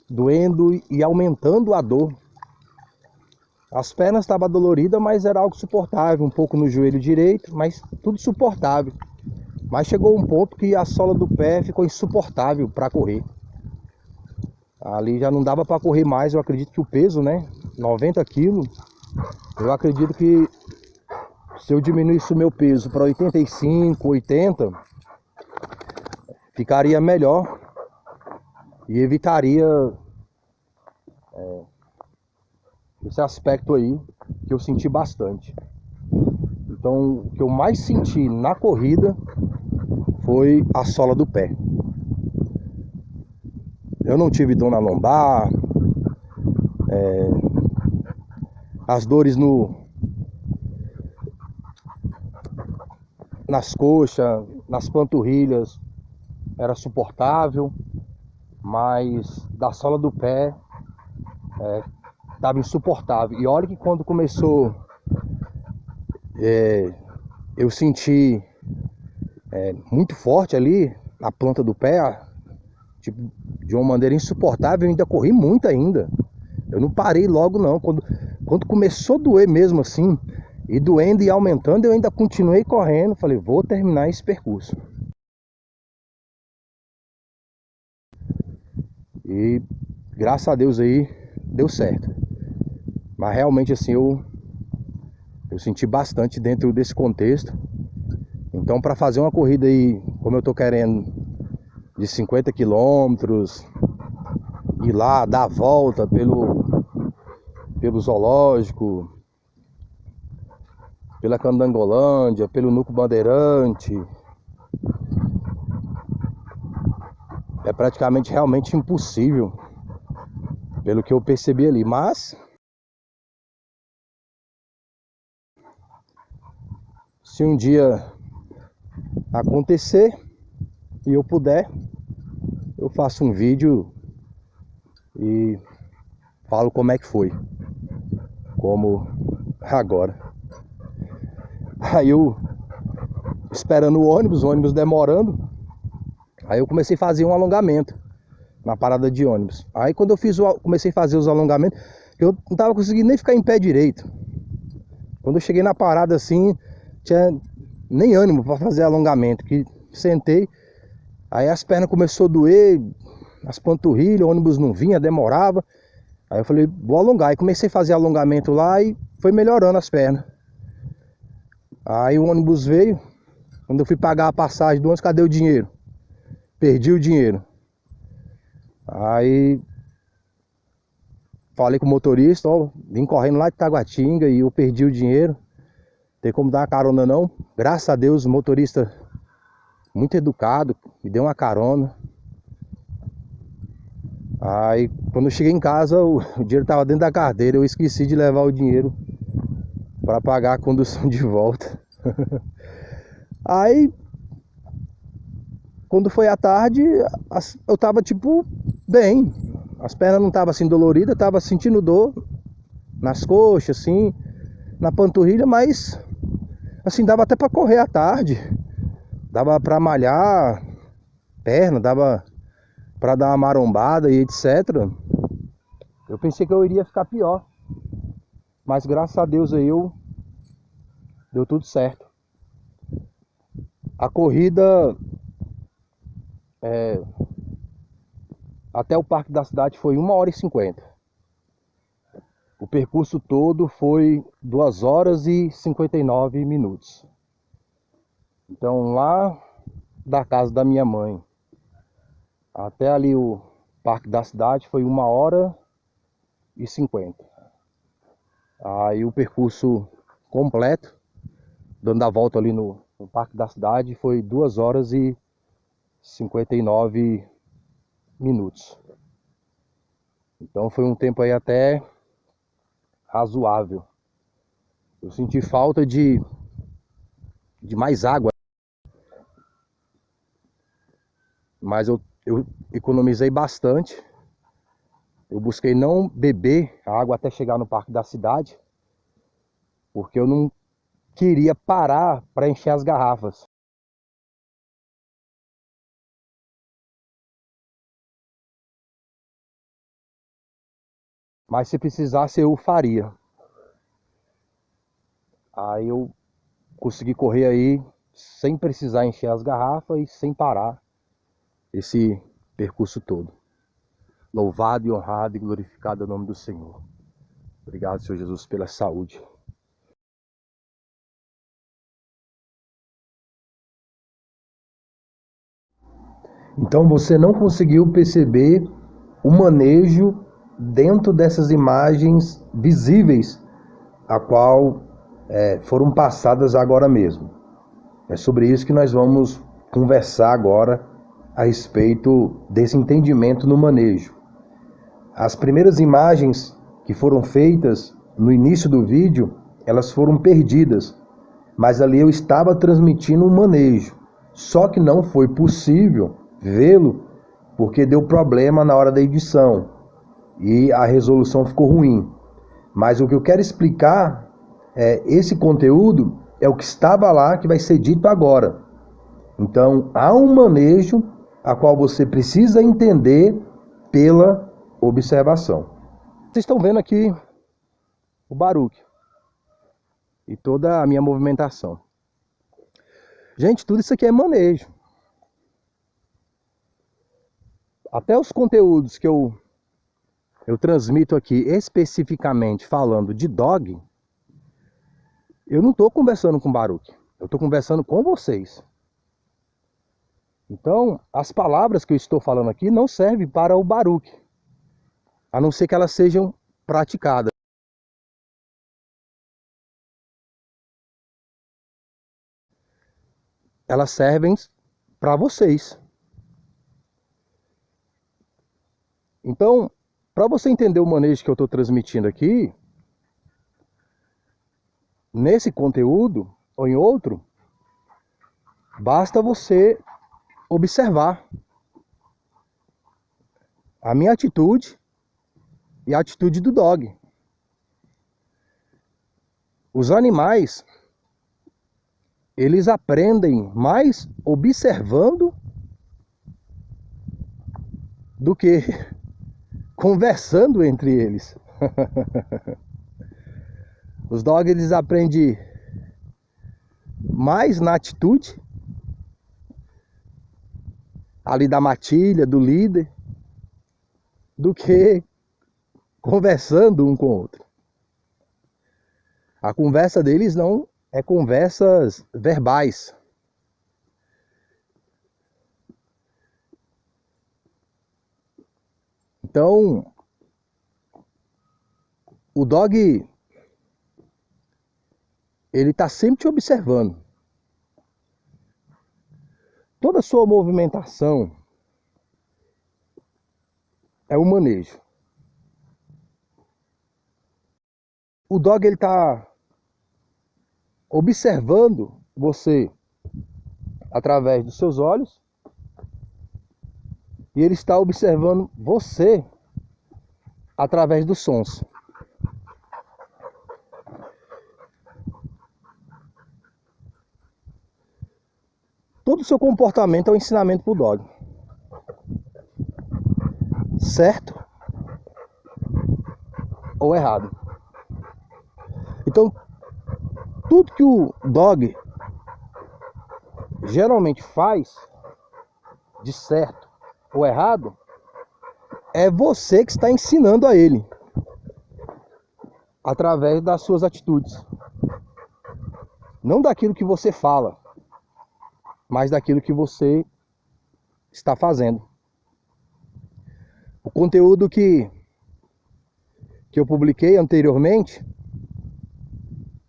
doendo e aumentando a dor. As pernas estavam doloridas, mas era algo suportável. Um pouco no joelho direito, mas tudo suportável. Mas chegou um ponto que a sola do pé ficou insuportável para correr. Ali já não dava para correr mais. Eu acredito que o peso, né, 90 quilos, eu acredito que se eu diminuísse o meu peso para 85, 80, ficaria melhor e evitaria esse aspecto aí que eu senti bastante. Então, o que eu mais senti na corrida foi a sola do pé. Eu não tive dor na lombar, As dores nas coxas, nas panturrilhas era suportável, mas da sola do pé estava insuportável. E olha que quando começou, eu senti muito forte ali na planta do pé, tipo, de uma maneira insuportável. Eu ainda corri muito ainda. Eu não parei logo não. Quando começou a doer mesmo assim, e doendo e aumentando, eu ainda continuei correndo. Falei, vou terminar esse percurso. E graças a Deus aí deu certo. Mas realmente assim eu senti bastante dentro desse contexto. Então, para fazer uma corrida aí, como eu tô querendo, de 50 quilômetros, ir lá, dar a volta pelo zoológico, pela Candangolândia, pelo Núcleo Bandeirante, é praticamente realmente impossível, pelo que eu percebi ali. Mas se um dia acontecer e eu puder, eu faço um vídeo e falo como é que foi, como agora. Aí eu esperando o ônibus demorando, aí eu comecei a fazer um alongamento na parada de ônibus. Aí quando eu comecei a fazer os alongamentos, eu não tava conseguindo nem ficar em pé direito. Quando eu cheguei na parada assim, tinha nem ânimo para fazer alongamento, que sentei, aí as pernas começou a doer, as panturrilhas, o ônibus não vinha, demorava. Aí eu falei, vou alongar. Aí comecei a fazer alongamento lá e foi melhorando as pernas. Aí o ônibus veio, quando eu fui pagar a passagem do ônibus, cadê o dinheiro? Perdi o dinheiro. Aí falei com o motorista, ó, vim correndo lá de Taguatinga e eu perdi o dinheiro. Tem como dar uma carona não? Graças a Deus, o motorista muito educado, me deu uma carona. Aí quando eu cheguei em casa, o dinheiro estava dentro da carteira, eu esqueci de levar o dinheiro para pagar a condução de volta. Aí quando foi à tarde, eu tava tipo bem. As pernas não estavam assim doloridas, tava sentindo dor nas coxas, assim, na panturrilha, mas assim dava até para correr à tarde. Dava para malhar perna, dava para dar uma marombada e etc. Eu pensei que eu iria ficar pior, mas graças a Deus aí deu tudo certo. A corrida até o Parque da Cidade foi 1h50. O percurso todo foi 2h59. Então lá da casa da minha mãe até ali o Parque da Cidade foi 1h50. Aí o percurso completo, dando a volta ali no Parque da Cidade, foi 2h59. Então foi um tempo aí até razoável. Eu senti falta de mais água, mas eu economizei bastante. Eu busquei não beber a água até chegar no Parque da Cidade, porque eu não queria parar para encher as garrafas. Mas se precisasse eu faria. Aí eu consegui correr aí sem precisar encher as garrafas e sem parar esse percurso todo. Louvado e honrado e glorificado é o nome do Senhor. Obrigado, Senhor Jesus, pela saúde. Então você não conseguiu perceber o manejo dentro dessas imagens visíveis, a qual foram passadas agora mesmo. É sobre isso que nós vamos conversar agora a respeito desse entendimento no manejo. As primeiras imagens que foram feitas no início do vídeo, elas foram perdidas. Mas ali eu estava transmitindo um manejo. Só que não foi possível vê-lo porque deu problema na hora da edição e a resolução ficou ruim. Mas o que eu quero explicar é esse conteúdo é o que estava lá que vai ser dito agora. Então há um manejo a qual você precisa entender pela observação. Vocês estão vendo aqui o Baruch e toda a minha movimentação. Gente, tudo isso aqui é manejo. Até os conteúdos que eu transmito aqui especificamente falando de dog, eu não estou conversando com o Baruch, eu estou conversando com vocês. Então, as palavras que eu estou falando aqui não servem para o Baruch, a não ser que elas sejam praticadas. Elas servem para vocês. Então, para você entender o manejo que eu estou transmitindo aqui, nesse conteúdo ou em outro, basta você observar a minha atitude e a atitude do dog. Os animais, eles aprendem mais observando do que conversando entre eles. Os dogs, eles aprendem mais na atitude ali da matilha, do líder, do que conversando um com o outro. A conversa deles não é conversas verbais. Então, o dog, ele está sempre te observando. Toda a sua movimentação é um manejo. O dog, ele está observando você através dos seus olhos e ele está observando você através dos sons. Todo o seu comportamento é um ensinamento para o dog. Certo ou errado. Então, tudo que o dog geralmente faz de certo ou errado, é você que está ensinando a ele através das suas atitudes. Não daquilo que você fala, mas daquilo que você está fazendo. O conteúdo que eu publiquei anteriormente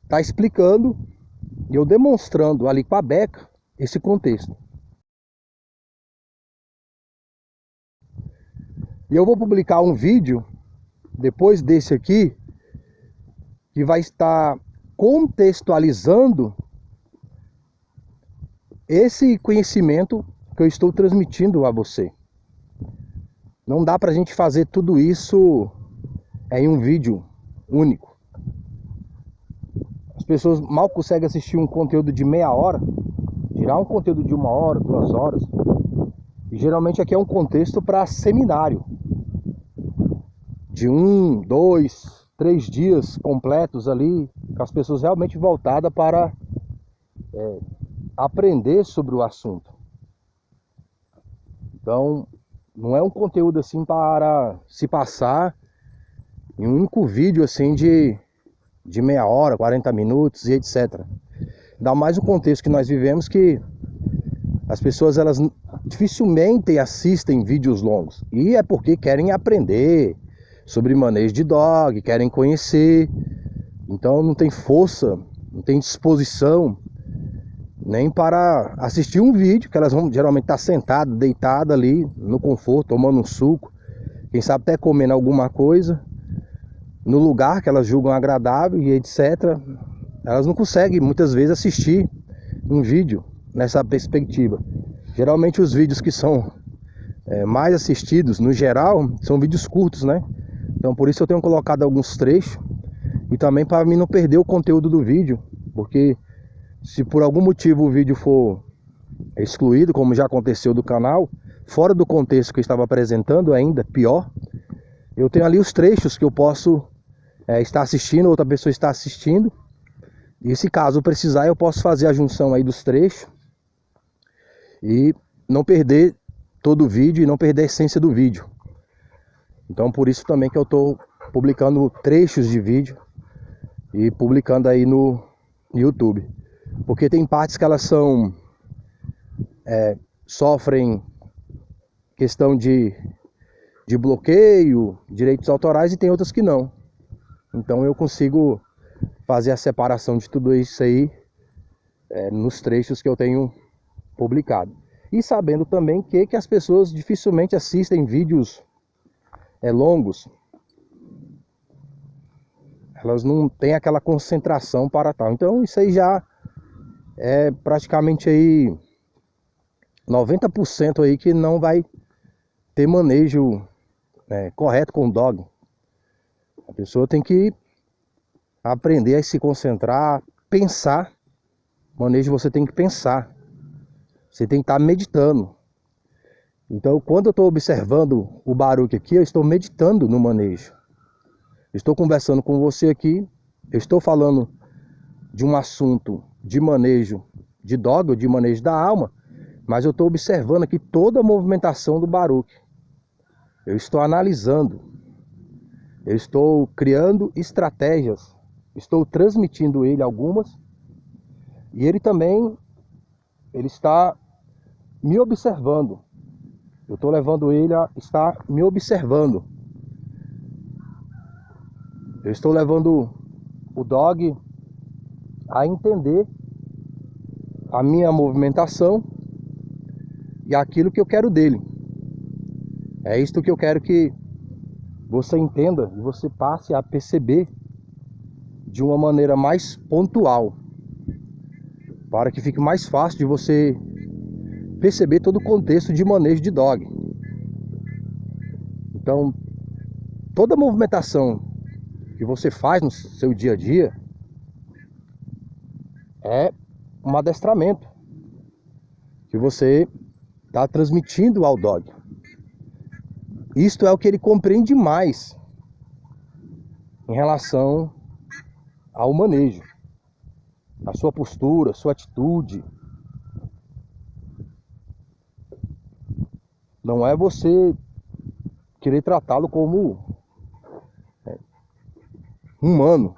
está explicando e eu demonstrando ali com a Beca esse contexto. E eu vou publicar um vídeo depois desse aqui que vai estar contextualizando esse conhecimento que eu estou transmitindo a você. Não dá pra gente fazer tudo isso em um vídeo único. As pessoas mal conseguem assistir um conteúdo de meia hora, tirar um conteúdo de 1 hora, 2 horas. E geralmente aqui é um contexto para seminário. De 1, 2, 3 dias completos ali, com as pessoas realmente voltadas para aprender sobre o assunto. Então, não é um conteúdo assim para se passar em um único vídeo assim de meia hora, 40 minutos e etc. Dá mais o contexto que nós vivemos, que as pessoas, elas dificilmente assistem vídeos longos. E é porque querem aprender sobre manejo de dog, querem conhecer. Então não tem força, não tem disposição nem para assistir um vídeo, que elas vão geralmente estar sentadas, deitadas ali no conforto, tomando um suco, quem sabe até comendo alguma coisa, no lugar que elas julgam agradável e etc., elas não conseguem muitas vezes assistir um vídeo nessa perspectiva. Geralmente os vídeos que são mais assistidos, no geral, são vídeos curtos, né? Então por isso eu tenho colocado alguns trechos, e também para mim não perder o conteúdo do vídeo, porque se por algum motivo o vídeo for excluído, como já aconteceu do canal, fora do contexto que eu estava apresentando, ainda pior, eu tenho ali os trechos que eu posso estar assistindo, outra pessoa está assistindo, e se caso precisar eu posso fazer a junção aí dos trechos e não perder todo o vídeo e não perder a essência do vídeo. Então por isso também que eu estou publicando trechos de vídeo e publicando aí no YouTube, porque tem partes que elas sofrem questão de bloqueio, direitos autorais, e tem outras que não. Então eu consigo fazer a separação de tudo isso aí nos trechos que eu tenho publicado. E sabendo também que as pessoas dificilmente assistem vídeos longos. Elas não têm aquela concentração para tal. Então isso aí já é praticamente aí 90% aí que não vai ter manejo correto com o dog. A pessoa tem que aprender a se concentrar, pensar. Manejo você tem que pensar. Você tem que estar meditando. Então quando eu estou observando o Baruch aqui, eu estou meditando no manejo. Estou conversando com você aqui, eu estou falando de um assunto de manejo de dog, ou de manejo da alma, mas eu estou observando aqui toda a movimentação do Baruch. Eu estou analisando, eu estou criando estratégias, estou transmitindo ele algumas, e ele também, ele está me observando. Eu estou levando ele a estar me observando. Eu estou levando o dog a entender a minha movimentação e aquilo que eu quero dele. É isto que eu quero que você entenda e você passe a perceber de uma maneira mais pontual, para que fique mais fácil de você perceber todo o contexto de manejo de dog. Então, toda movimentação que você faz no seu dia a dia é um adestramento que você está transmitindo ao dog. Isto é o que ele compreende mais em relação ao manejo, a sua postura, a sua atitude. Não é você querer tratá-lo como humano.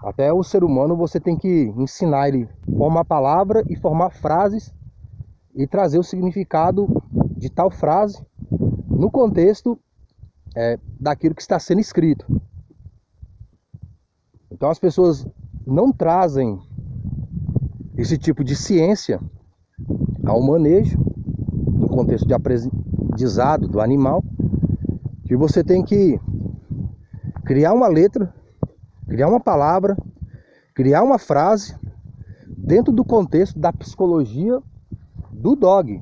Até o ser humano você tem que ensinar ele a formar palavra e formar frases e trazer o significado de tal frase no contexto daquilo que está sendo escrito. Então as pessoas não trazem esse tipo de ciência ao manejo, no contexto de aprendizado do animal, que você tem que criar uma letra, criar uma palavra, criar uma frase dentro do contexto da psicologia do dog,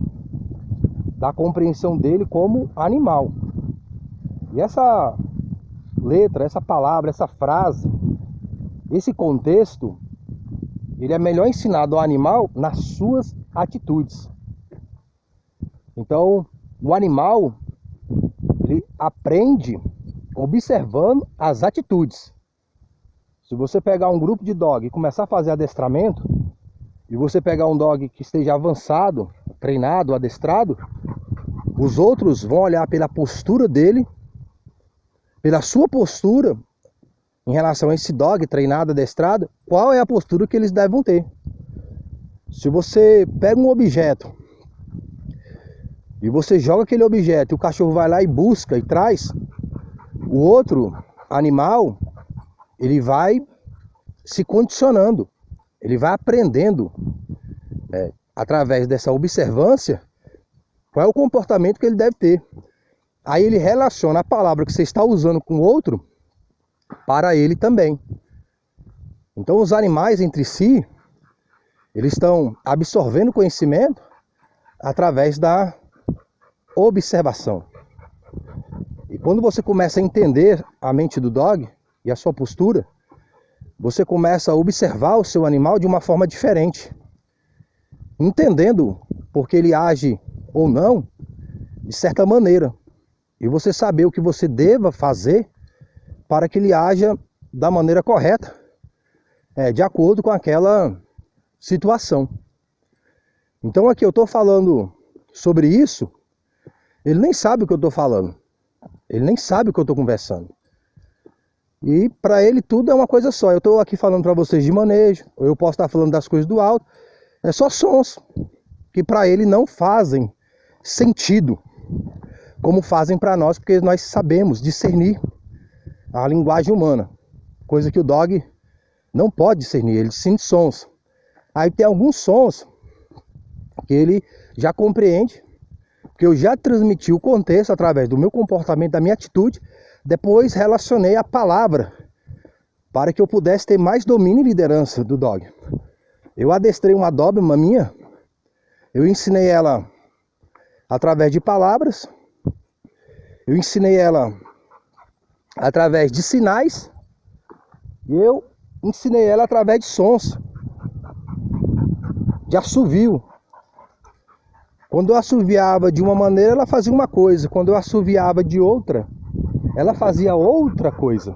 da compreensão dele como animal. E essa letra, essa palavra, essa frase, esse contexto, ele é melhor ensinado ao animal nas suas atitudes. Então, o animal, ele aprende observando as atitudes. Se você pegar um grupo de dog e começar a fazer adestramento, e você pegar um dog que esteja avançado, treinado, adestrado, os outros vão olhar pela postura dele, pela sua postura, em relação a esse dog treinado, adestrado, qual é a postura que eles devem ter. Se você pega um objeto e você joga aquele objeto e o cachorro vai lá e busca e traz, o outro animal, ele vai se condicionando, ele vai aprendendo através dessa observância qual é o comportamento que ele deve ter. aí ele relaciona a palavra que você está usando com o outro para ele também. Então os animais entre si, eles estão absorvendo conhecimento através da observação. E quando você começa a entender a mente do dog e a sua postura, você começa a observar o seu animal de uma forma diferente, entendendo porque ele age ou não de certa maneira, e você saber o que você deva fazer para que ele haja da maneira correta, de acordo com aquela situação. Então aqui eu estou falando sobre isso, ele nem sabe o que eu estou falando, ele nem sabe o que eu estou conversando. E para ele tudo é uma coisa só. Eu estou aqui falando para vocês de manejo, ou eu posso estar falando das coisas do alto, é só sons que para ele não fazem sentido, como fazem para nós, porque nós sabemos discernir a linguagem humana, coisa que o dog não pode discernir, ele sente sons. Aí tem alguns sons que ele já compreende, porque eu já transmiti o contexto através do meu comportamento, da minha atitude, depois relacionei a palavra para que eu pudesse ter mais domínio e liderança do dog. Eu adestrei uma Doberman minha, eu ensinei ela através de palavras, eu ensinei ela através de sinais, e eu ensinei ela através de sons, de assovio. Quando eu assoviava de uma maneira, ela fazia uma coisa. Quando eu assoviava de outra, ela fazia outra coisa.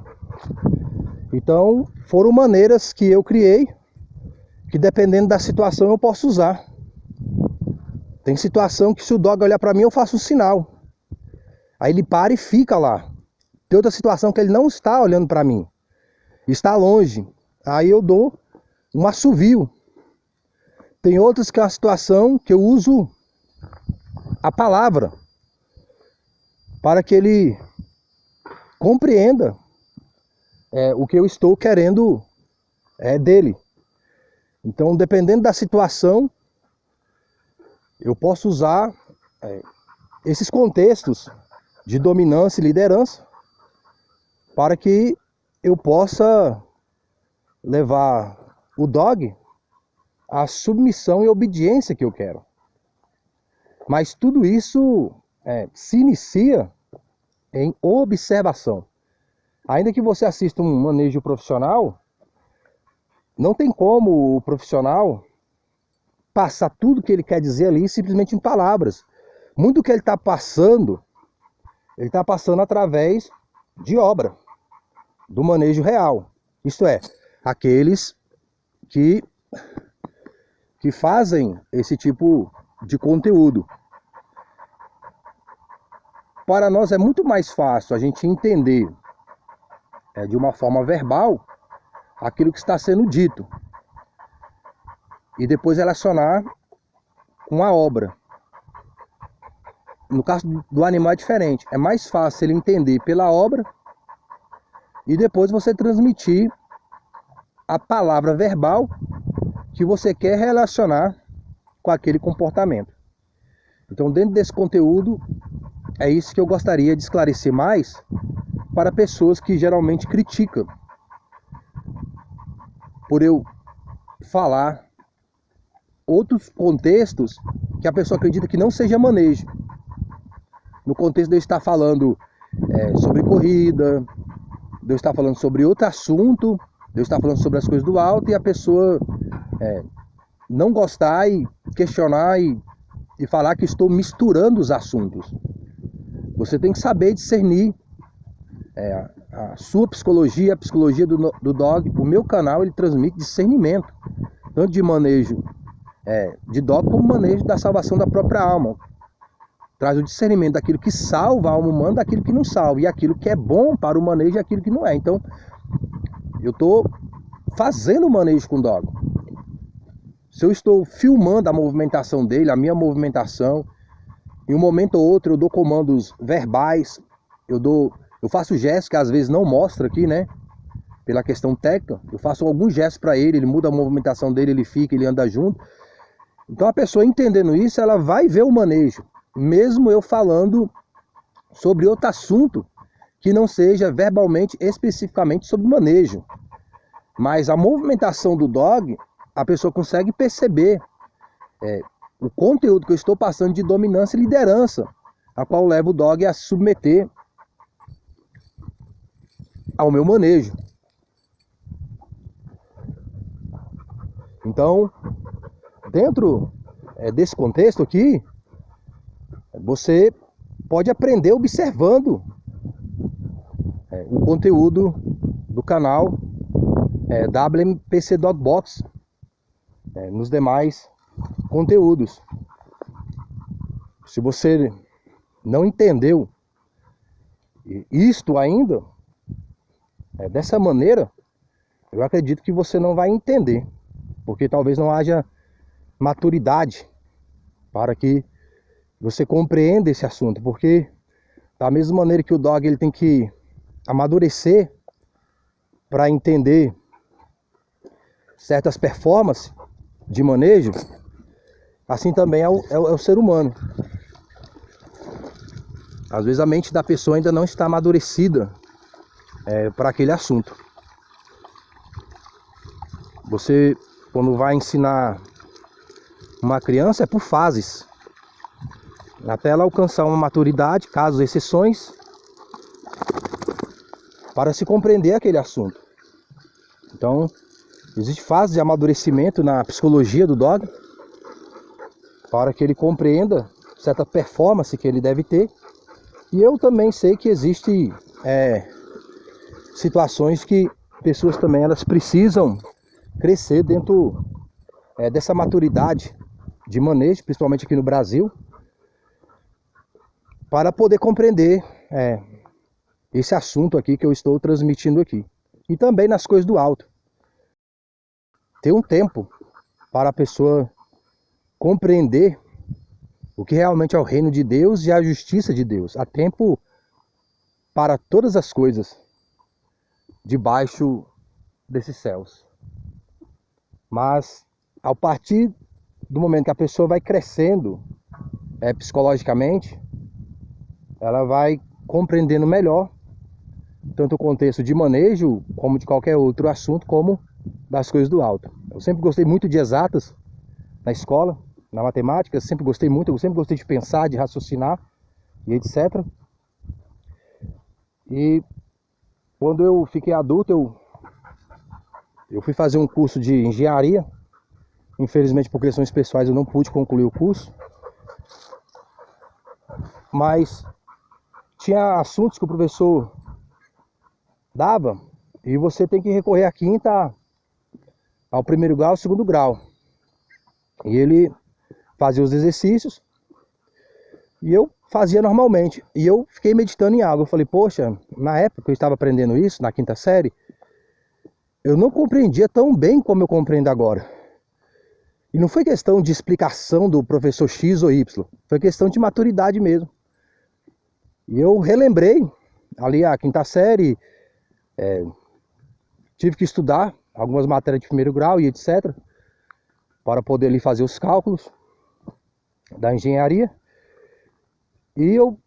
Então, foram maneiras que eu criei, que dependendo da situação eu posso usar. Tem situação que se o dog olhar para mim, eu faço um sinal. Aí ele para e fica lá. Tem outra situação que ele não está olhando para mim, está longe. Aí eu dou um assovio. Tem outras que é uma situação que eu uso a palavra para que ele compreenda o que eu estou querendo dele. Então, dependendo da situação, eu posso usar esses contextos de dominância e liderança para que eu possa levar o dog à submissão e obediência que eu quero. Mas tudo isso se inicia em observação. Ainda que você assista um manejo profissional, não tem como o profissional passar tudo que ele quer dizer ali simplesmente em palavras. Muito do que ele está passando através de obra, do manejo real. Isto é, aqueles que fazem esse tipo de conteúdo. Para nós é muito mais fácil a gente entender de uma forma verbal aquilo que está sendo dito e depois relacionar com a obra. No caso do animal é diferente, é mais fácil ele entender pela obra e depois você transmitir a palavra verbal que você quer relacionar com aquele comportamento. Então, dentro desse conteúdo, é isso que eu gostaria de esclarecer mais para pessoas que geralmente criticam por eu falar outros contextos que a pessoa acredita que não seja manejo. No contexto de eu estar falando sobre corrida, de eu estar falando sobre outro assunto, de eu estar falando sobre as coisas do alto e a pessoa não gostar e questionar e falar que estou misturando os assuntos. Você tem que saber discernir a sua psicologia, a psicologia do dog. O meu canal ele transmite discernimento, tanto de manejo de dog como manejo da salvação da própria alma. Traz o discernimento daquilo que salva a alma humana, daquilo que não salva, e aquilo que é bom para o manejo e aquilo que não é. Então, eu estou fazendo o manejo com o dog. Se eu estou filmando a movimentação dele, a minha movimentação, em um momento ou outro eu dou comandos verbais, eu faço gestos que às vezes não mostro aqui, né? Pela questão técnica, eu faço alguns gestos para ele muda a movimentação dele, ele fica, ele anda junto. Então a pessoa entendendo isso, ela vai ver o manejo, mesmo eu falando sobre outro assunto que não seja verbalmente, especificamente sobre manejo. Mas a movimentação do dog, a pessoa consegue perceber o conteúdo que eu estou passando de dominância e liderança, a qual leva o dog a se submeter ao meu manejo. Então, dentro desse contexto aqui, você pode aprender observando o conteúdo do canal WMPC Dog Box nos demais conteúdos. Se você não entendeu isto ainda, dessa maneira, eu acredito que você não vai entender, porque talvez não haja maturidade para que você compreenda esse assunto, porque da mesma maneira que o dog ele tem que amadurecer para entender certas performances de manejo, assim também é o ser humano. Às vezes a mente da pessoa ainda não está amadurecida para aquele assunto. Você, quando vai ensinar uma criança, é por fases, até ela alcançar uma maturidade, caso exceções, para se compreender aquele assunto. Então, existe fase de amadurecimento na psicologia do dog, para que ele compreenda certa performance que ele deve ter. E eu também sei que existe situações que pessoas também elas precisam crescer dentro dessa maturidade de manejo, principalmente aqui no Brasil, para poder compreender esse assunto aqui que eu estou transmitindo aqui. E também nas coisas do alto. Ter um tempo para a pessoa compreender o que realmente é o reino de Deus e a justiça de Deus. Há tempo para todas as coisas debaixo desses céus. Mas, a partir do momento que a pessoa vai crescendo psicologicamente, ela vai compreendendo melhor tanto o contexto de manejo, como de qualquer outro assunto, como das coisas do alto. Eu sempre gostei muito de exatas na escola, na matemática, eu sempre gostei de pensar, de raciocinar e etc. E quando eu fiquei adulto, eu fui fazer um curso de engenharia. Infelizmente, por questões pessoais, eu não pude concluir o curso. Mas tinha assuntos que o professor dava e você tem que recorrer à quinta, ao primeiro grau, ao segundo grau. E ele fazia os exercícios e eu fazia normalmente. E eu fiquei meditando em algo. Eu falei, poxa, na época que eu estava aprendendo isso, na quinta série, eu não compreendia tão bem como eu compreendo agora. E não foi questão de explicação do professor X ou Y, foi questão de maturidade mesmo. E eu relembrei ali a quinta série, tive que estudar algumas matérias de primeiro grau e etc, para poder ali fazer os cálculos da engenharia. E eu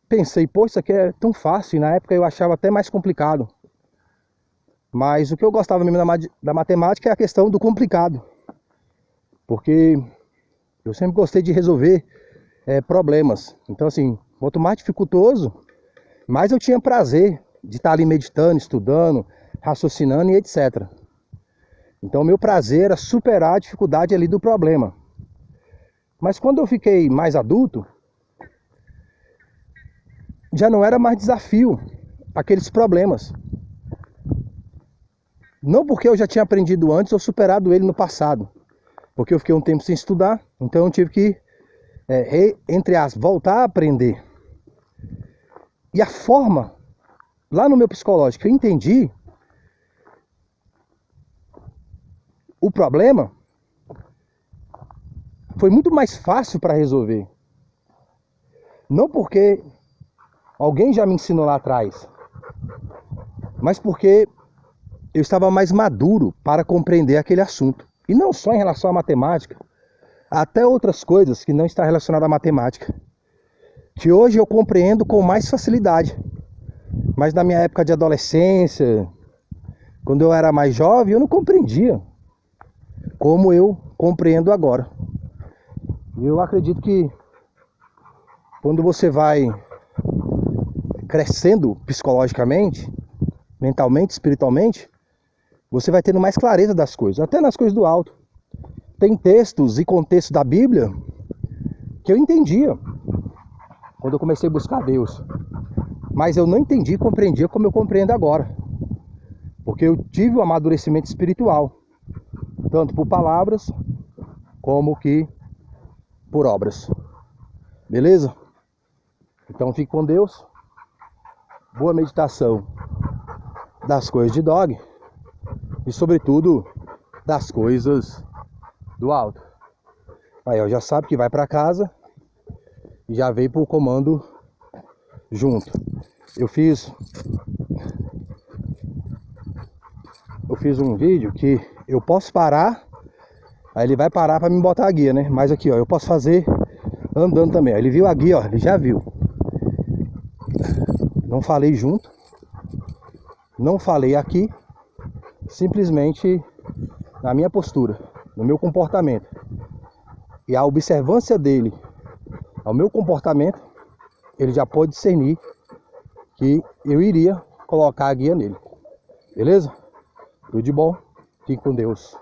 pensei, pô, isso aqui é tão fácil, e na época eu achava até mais complicado. Mas o que eu gostava mesmo da matemática é a questão do complicado. Porque eu sempre gostei de resolver problemas. Então assim, quanto mais dificultoso, mais eu tinha prazer de estar ali meditando, estudando, raciocinando e etc. Então o meu prazer era superar a dificuldade ali do problema. Mas quando eu fiquei mais adulto, já não era mais desafio aqueles problemas. Não porque eu já tinha aprendido antes ou superado ele no passado. Porque eu fiquei um tempo sem estudar, então eu tive que, entre aspas, voltar a aprender. E a forma, lá no meu psicológico, eu entendi o problema, foi muito mais fácil para resolver. Não porque alguém já me ensinou lá atrás, mas porque eu estava mais maduro para compreender aquele assunto. E não só em relação à matemática, até outras coisas que não estão relacionadas à matemática. que hoje eu compreendo com mais facilidade. Mas na minha época de adolescência, quando eu era mais jovem, eu não compreendia como eu compreendo agora. E eu acredito que quando você vai crescendo psicologicamente, mentalmente, espiritualmente, você vai tendo mais clareza das coisas, até nas coisas do alto. Tem textos e contextos da Bíblia que eu entendia quando eu comecei a buscar Deus, mas eu não entendi e compreendia como eu compreendo agora, porque eu tive um amadurecimento espiritual, tanto por palavras como que por obras. Beleza? Então fique com Deus. Boa meditação das coisas de Dog e sobretudo das coisas do alto. Aí, ó, já sabe que vai para casa e já veio pro comando junto. Eu fiz um vídeo que eu posso parar, aí ele vai parar para me botar a guia, né? Mas aqui, ó, eu posso fazer andando também. Ó, ele viu a guia, ó, ele já viu. Não falei junto, não falei aqui, simplesmente na minha postura, no meu comportamento. E a observância dele ao meu comportamento, ele já pode discernir que eu iria colocar a guia nele. Beleza? Tudo de bom. Fique com Deus.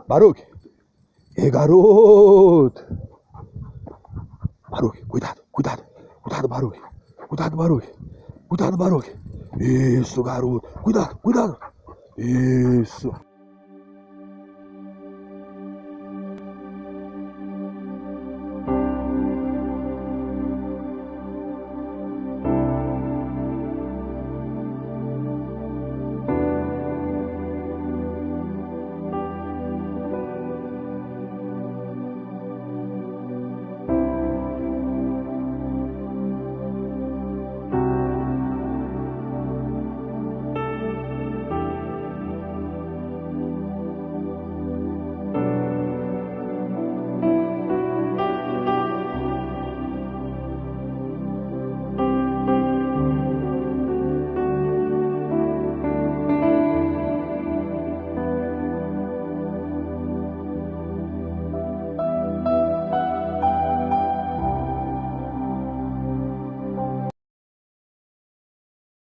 Baruque. Ei, garoto. Baruque, cuidado, cuidado. Cuidado, Baruque. Cuidado, Baruque. Cuidado, Baruque. Isso, garoto. Cuidado, cuidado. Isso.